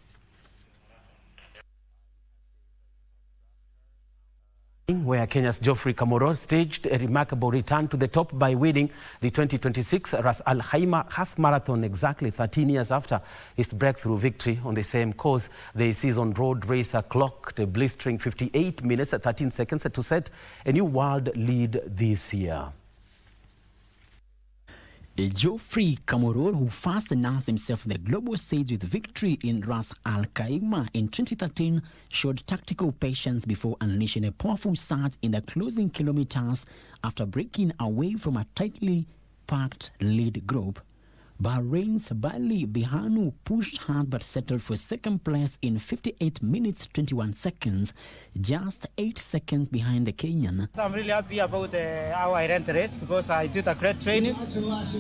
Where Kenya's Geoffrey Kamworor staged a remarkable return to the top by winning the 2026 Ras Al Khaimah half marathon exactly 13 years after his breakthrough victory on the same course. The seasoned road racer clocked a blistering 58 minutes 13 seconds to set a new world lead this year. Geoffrey Kamworor, who first announced himself on the global stage with victory in Ras Al Khaimah in 2013, showed tactical patience before unleashing a powerful surge in the closing kilometers after breaking away from a tightly packed lead group. Bahrain's Bali Bihanu pushed hard but settled for second place in 58 minutes 21 seconds, just 8 seconds behind the Kenyan. I'm really happy about how I ran the race because I did a great training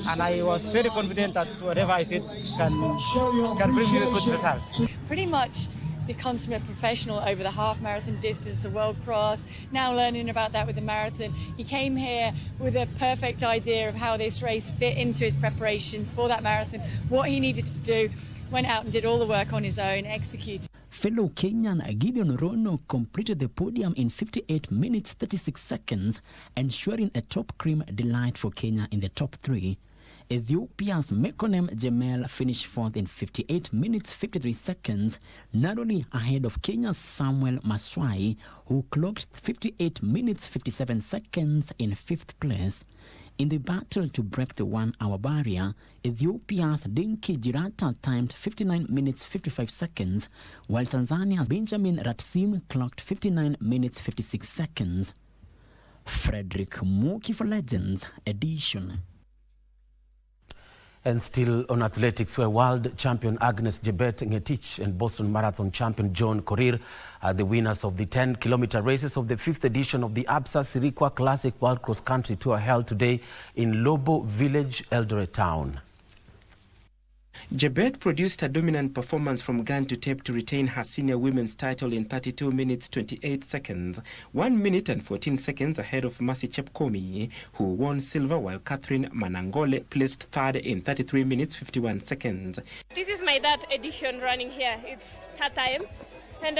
and I was very confident that whatever I did can bring me a good result. Pretty much the consummate professional over the half marathon distance, the world cross, now learning about that with the marathon. He came here with a perfect idea of how this race fit into his preparations for that marathon, what he needed to do, went out and did all the work on his own, executed. Fellow Kenyan Gideon Rono completed the podium in 58 minutes 36 seconds, ensuring a top cream delight for Kenya in the top 3. Ethiopia's Mekonem Jemel finished fourth in 58 minutes 53 seconds, narrowly ahead of Kenya's Samuel Maswai, who clocked 58 minutes 57 seconds in 5th place. In the battle to break the 1-hour barrier, Ethiopia's Dinky Jirata timed 59 minutes 55 seconds, while Tanzania's Benjamin Ratsim clocked 59 minutes 56 seconds. Frederick Moki for Legends Edition. And still on athletics, where world champion Agnes Jebet Ngetich and Boston Marathon champion John Korir are the winners of the 10-kilometer races of the 5th edition of the Absa Sirikwa Classic World Cross Country Tour held today in Lobo Village, Eldoret Town. Jebet produced a dominant performance from gun to tape to retain her senior women's title in 32 minutes 28 seconds, 1 minute and 14 seconds ahead of Mercy Chepkomi, who won silver, while Catherine Manangole placed third in 33 minutes 51 seconds. This is my third edition running here. It's third time, and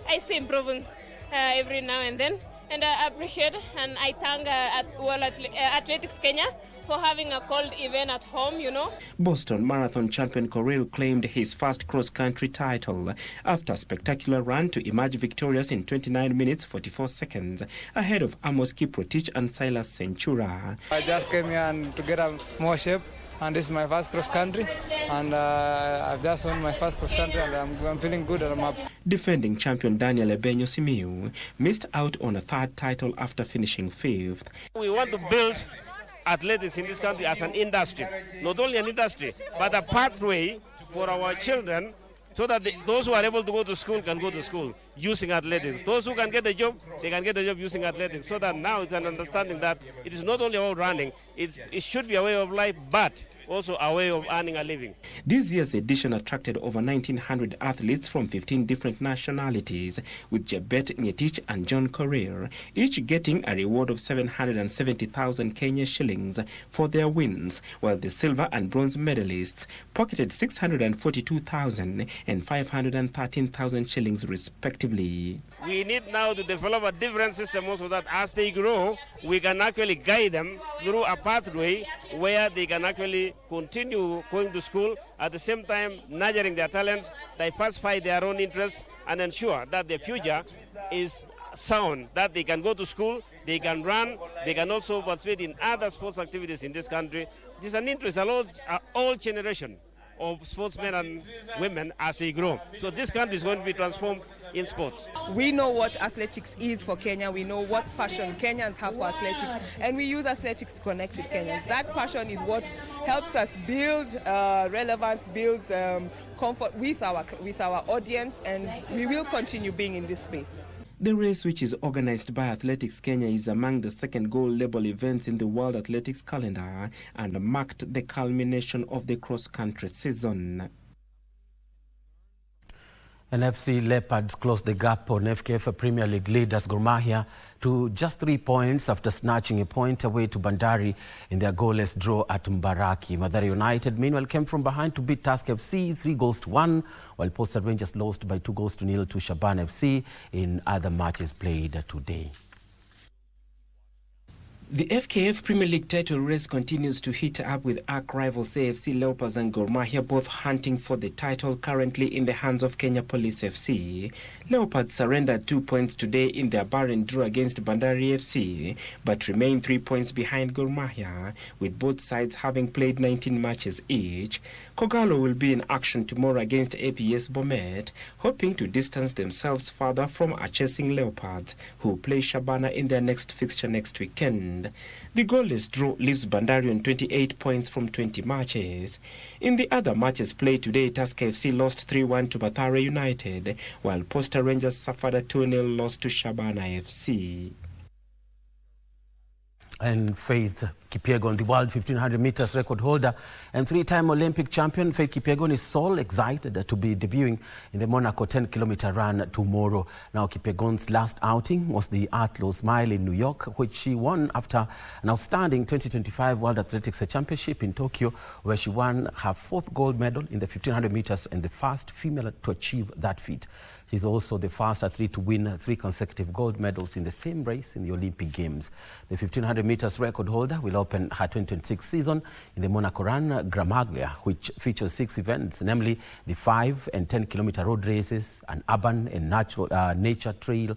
I see improving every now and then. And I appreciate and I thank Athletics Kenya for having a cold event at home, you know. Boston Marathon champion Korir claimed his first cross-country title after a spectacular run to emerge victorious in 29 minutes 44 seconds ahead of Amos Kiprotich and Silas Centura. I just came here to get more shape, and this is my first cross-country, and I've just won my first cross-country, and I'm feeling good and I'm up. Defending champion Daniel Ebenyo Simiu missed out on a third title after finishing 5th. We want to build athletics in this country as an industry, not only an industry, but a pathway for our children, so that those who are able to go to school can go to school using athletics. Those who can get a job, they can get a job using athletics. So that now it's an understanding that it is not only about running, it should be a way of life, but also a way of earning a living. This year's edition attracted over 1,900 athletes from 15 different nationalities, with Jebet Ngetich and John Korir each getting a reward of 770,000 Kenya shillings for their wins, while the silver and bronze medalists pocketed 642,000 and 513,000 shillings respectively. We need now to develop a different system so that as they grow, we can actually guide them through a pathway where they can actually continue going to school, at the same time nurturing their talents, diversify their own interests, and ensure that their future is sound, that they can go to school, they can run, they can also participate in other sports activities in this country. This is an interest of all generation of sportsmen and women as they grow. So this country is going to be transformed in sports. We know what athletics is for Kenya. We know what passion Kenyans have for athletics, and we use athletics to connect with Kenyans. That passion is what helps us build relevance, builds comfort with our audience, and we will continue being in this space. The race, which is organized by Athletics Kenya, is among the second gold-label events in the World Athletics calendar and marked the culmination of the cross-country season. And FC Leopards closed the gap on FKF Premier League leaders Gor Mahia to just 3 points after snatching a point away to Bandari in their goalless draw at Mbaraki. Mathare United, meanwhile, came from behind to beat Tusk FC 3-1, while Posta Rangers lost by 2-0 to Shaban FC in other matches played today. The FKF Premier League title race continues to heat up, with arch rivals AFC Leopards and Gor Mahia both hunting for the title, currently in the hands of Kenya Police FC. Leopards surrendered 2 points today in their barren draw against Bandari FC, but remain 3 points behind Gor Mahia, with both sides having played 19 matches each. Kogalo will be in action tomorrow against APS Bomet, hoping to distance themselves further from a chasing Leopards, who play Shabana in their next fixture next weekend. The goalless draw leaves Bandari on 28 points from 20 matches. In the other matches played today, Tusk FC lost 3-1 to Mathare United, while Posta Rangers suffered a 2-0 loss to Shabana FC. And Faith Kipyegon, the world 1500 meters record holder and three-time Olympic champion, Faith Kipyegon is so excited to be debuting in the Monaco 10-kilometer run tomorrow. Now, Kipyegon's last outing was the Atlas Mile in New York, which she won after an outstanding 2025 World Athletics Championship in Tokyo, where she won her fourth gold medal in the 1500 meters and the first female to achieve that feat. She's also the first athlete to win 3 consecutive gold medals in the same race in the Olympic Games. The 1500 meters record holder will open her 2026 season in the Monaco Run Gramaglia, which features 6 events, namely the 5 and 10-kilometer road races, an urban and natural nature trail,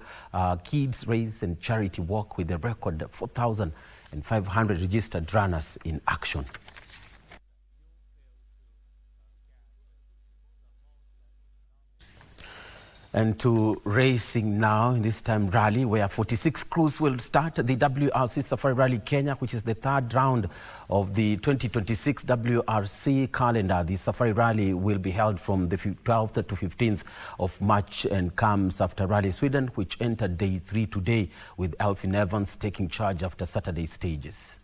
kids race and charity walk with a record 4,500 registered runners in action. And to racing now, in this time rally, where 46 crews will start the WRC Safari Rally Kenya, which is the third round of the 2026 WRC calendar. The Safari Rally will be held from the 12th to 15th of March and comes after Rally Sweden, which entered day 3 today, with Elfyn Evans taking charge after Saturday's stages.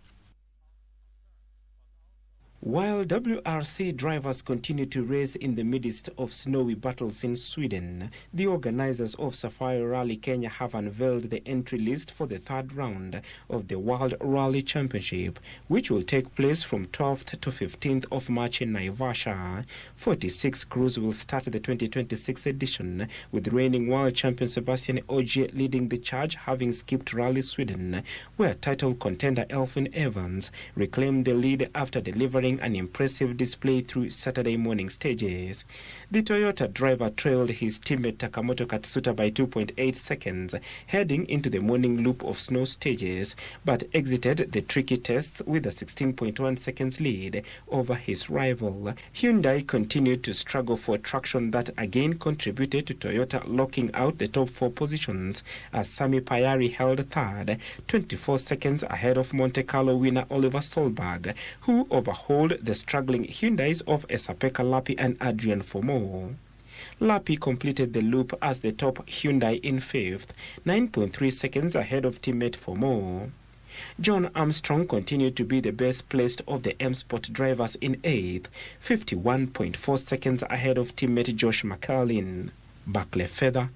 While WRC drivers continue to race in the midst of snowy battles in Sweden, the organizers of Safari Rally Kenya have unveiled the entry list for the third round of the World Rally Championship, which will take place from 12th to 15th of March in Naivasha. 46 crews will start the 2026 edition, with reigning world champion Sebastian Ogier leading the charge, having skipped Rally Sweden, where title contender Elfyn Evans reclaimed the lead after delivering an impressive display through Saturday morning stages. The Toyota driver trailed his teammate Takamoto Katsuta by 2.8 seconds heading into the morning loop of snow stages, but exited the tricky tests with a 16.1 seconds lead over his rival. Hyundai continued to struggle for traction that again contributed to Toyota locking out the top 4 positions, as Sami Payari held third, 24 seconds ahead of Monte Carlo winner Oliver Solberg, who overhauled the struggling Hyundais of Esapeka Lappi and Adrian Fomo. Lappi completed the loop as the top Hyundai in 5th, 9.3 seconds ahead of teammate Fomo. John Armstrong continued to be the best placed of the M-Sport drivers in 8th, 51.4 seconds ahead of teammate Josh McCarlin. Barclay Feather,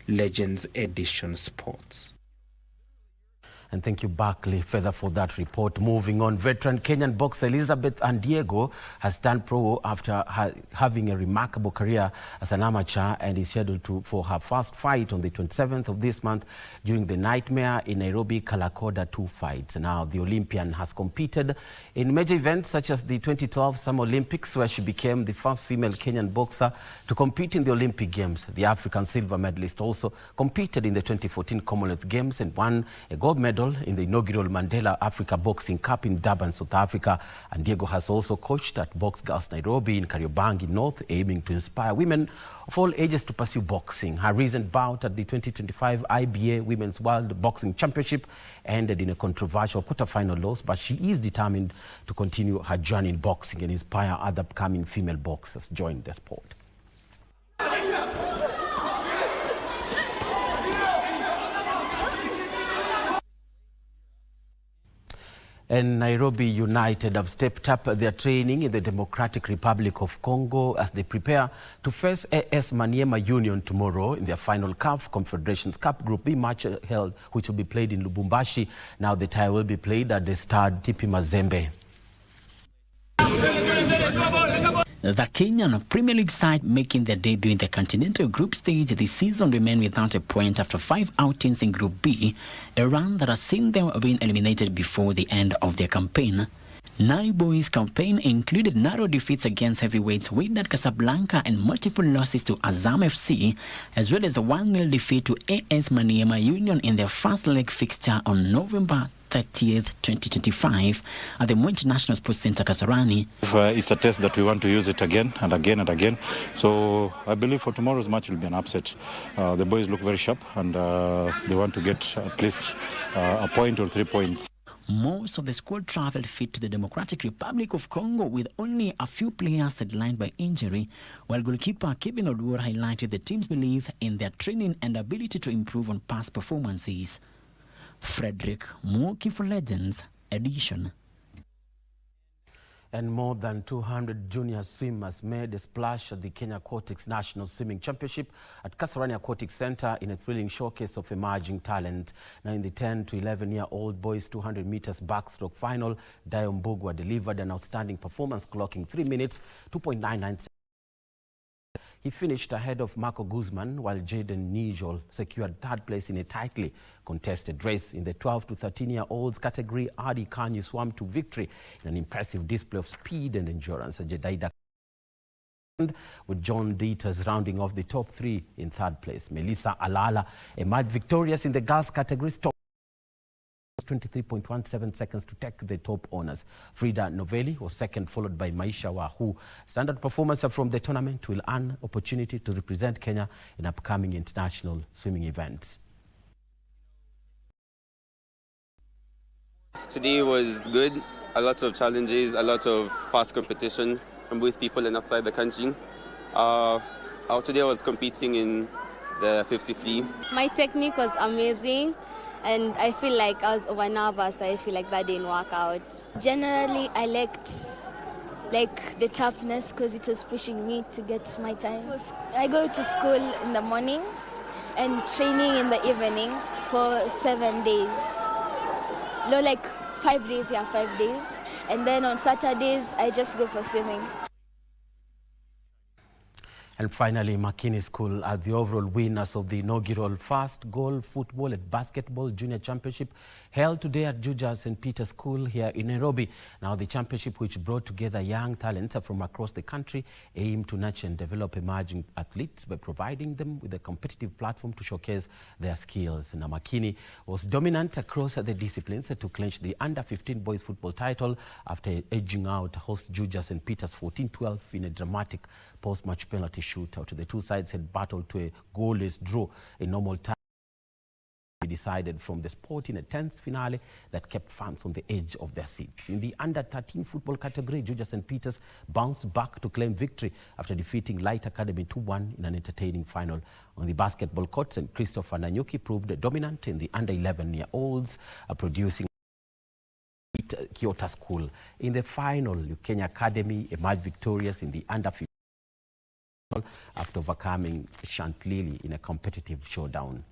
Legends Edition Sports. And thank you, Barclay Feather, for that report. Moving on, veteran Kenyan boxer Elizabeth Andiego has turned pro after having a remarkable career as an amateur, and is scheduled for her first fight on the 27th of this month during the Nightmare in Nairobi Kalakoda 2 fights. Now, the Olympian has competed in major events such as the 2012 Summer Olympics, where she became the first female Kenyan boxer to compete in the Olympic Games. The African silver medalist also competed in the 2014 Commonwealth Games and won a gold medal in the inaugural Mandela Africa Boxing Cup in Durban, South Africa. And Diego has also coached at Box Girls Nairobi in Kariobangi North, aiming to inspire women of all ages to pursue boxing. Her recent bout at the 2025 IBA Women's World Boxing Championship ended in a controversial quarterfinal loss, but she is determined to continue her journey in boxing and inspire other upcoming female boxers to join the sport. And Nairobi United have stepped up their training in the Democratic Republic of Congo as they prepare to face AS Maniema Union tomorrow in their final CAF Confederation Cup Group B match held, which will be played in Lubumbashi. Now the tie will be played at the Stade TP Mazembe. The Kenyan Premier League side making their debut in the Continental Group stage this season remain without a point after 5 outings in Group B, a run that has seen them being eliminated before the end of their campaign. Naibo's campaign included narrow defeats against heavyweights Wydad Casablanca and multiple losses to Azam FC, as well as a 1-0 defeat to AS Maniema Union in their first leg fixture on November 30th, 2025 at the Moi International Sports Centre, Kasarani. It's a test that we want to use it again and again and again. So I believe for tomorrow's match will be an upset. The boys look very sharp and they want to get at least a point or 3 points. Most of the squad traveled fit to the Democratic Republic of Congo, with only a few players sidelined by injury, while goalkeeper Kevin Oduor highlighted the team's belief in their training and ability to improve on past performances. Frederick Mwoki for Legends, edition. And more than 200 junior swimmers made a splash at the Kenya Aquatics National Swimming Championship at Kasarani Aquatic Center in a thrilling showcase of emerging talent. Now in the 10 to 11-year-old boys 200 meters backstroke final, Dio Mbugua delivered an outstanding performance, clocking 3 minutes, 2.99 seconds. He finished ahead of Marco Guzman, while Jaden Nijol secured third place in a tightly contested race. In the 12 to 13-year-olds category, Adi Kanyi swam to victory in an impressive display of speed and endurance. Jedaida, with John Dieters rounding off the top three in third place. Melissa Alala emerged victorious in the girls category, 23.17 seconds to take the top honors. Frida Novelli was second, followed by Maisha Wahu. Standard performance from the tournament will earn opportunity to represent Kenya in upcoming international swimming events. Today was good. A lot of challenges, a lot of fast competition from both people and outside the country. Today I was competing in the 50 free. My technique was amazing. And I feel like I was over nervous. I feel like that didn't work out. Generally, I liked the toughness because it was pushing me to get my times. I go to school in the morning and training in the evening for 7 days. No, like 5 days, 5 days. And then on Saturdays, I just go for swimming. And finally, Makini School are the overall winners of the inaugural First Goal Football and Basketball Junior Championship held today at Juja St. Peter's School here in Nairobi. Now, the championship, which brought together young talents from across the country, aimed to nurture and develop emerging athletes by providing them with a competitive platform to showcase their skills. Now, Makini was dominant across the disciplines to clinch the under-15 boys football title after edging out host Juja St. Peter's 14-12 in a dramatic post-match penalty shootout. The two sides had battled to a goalless draw in normal time. Decided from the sport in a tense finale that kept fans on the edge of their seats. In the under-13 football category, Juja St. Peter's bounced back to claim victory after defeating Light Academy 2-1 in an entertaining final. On the basketball courts, and Christopher Nanyuki proved dominant in the under-11-year-olds, producing Kyoto School. In the final, Kenya Academy emerged victorious in the under-15 after overcoming Chantlili in a competitive showdown.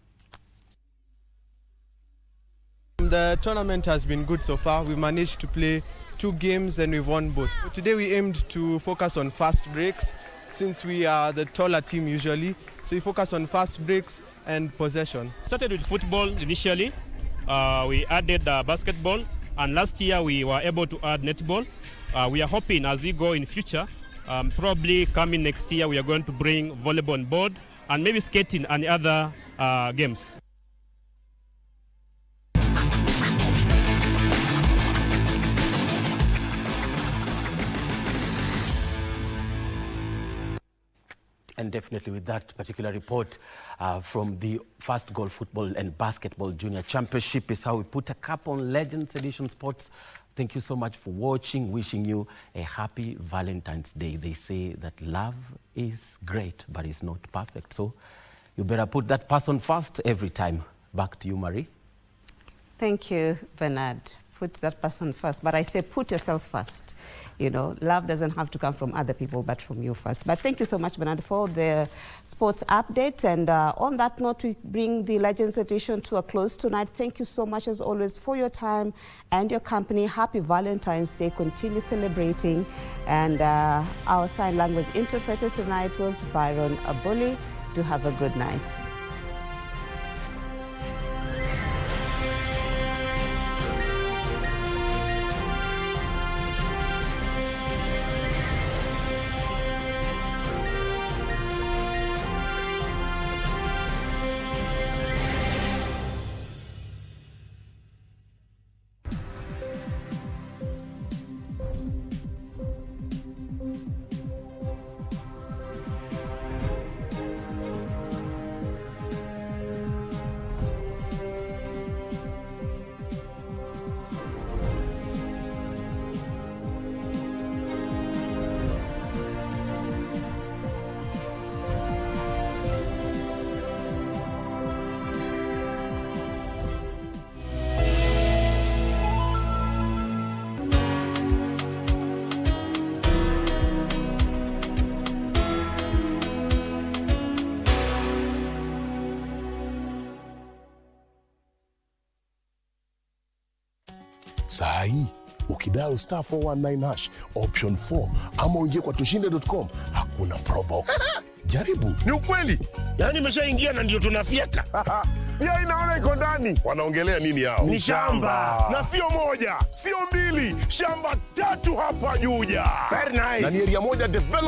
The tournament has been good so far. We've managed to play 2 games and we've won both. Today we aimed to focus on fast breaks since we are the taller team usually. So we focus on fast breaks and possession. Started with football initially. We added basketball, and last year we were able to add netball. We are hoping as we go in future, probably coming next year, we are going to bring volleyball on board and maybe skating and other games. And definitely with that particular report from the First Goal Football and Basketball Junior Championship is how we put a cap on Legends Edition Sports. Thank you so much for watching. Wishing you a happy Valentine's Day. They say that love is great, but it's not perfect. So you better put that person first every time. Back to you, Marie. Thank you, Bernard. Put that person first. But I say put yourself first. You know, love doesn't have to come from other people, but from you first. But thank you so much, Bernard, for the sports update. And on that note, we bring the Legends Edition to a close tonight. Thank you so much, as always, for your time and your company. Happy Valentine's Day. Continue celebrating. And our sign language interpreter tonight was Byron Abuli. Do have a good night. Saa hii ukidial *419# option 4 ama uingie kwa tushinde.com, hakuna probox. Jaribu. Ni ukweli. Yaani nimeshaingia na ndio tunafieka. Pia inaona iko ndani. Wanaongelea nini hao? Ni shamba. Na sio moja, sio mbili, shamba 3 hapa Juja. Very nice. Na ni area moja develop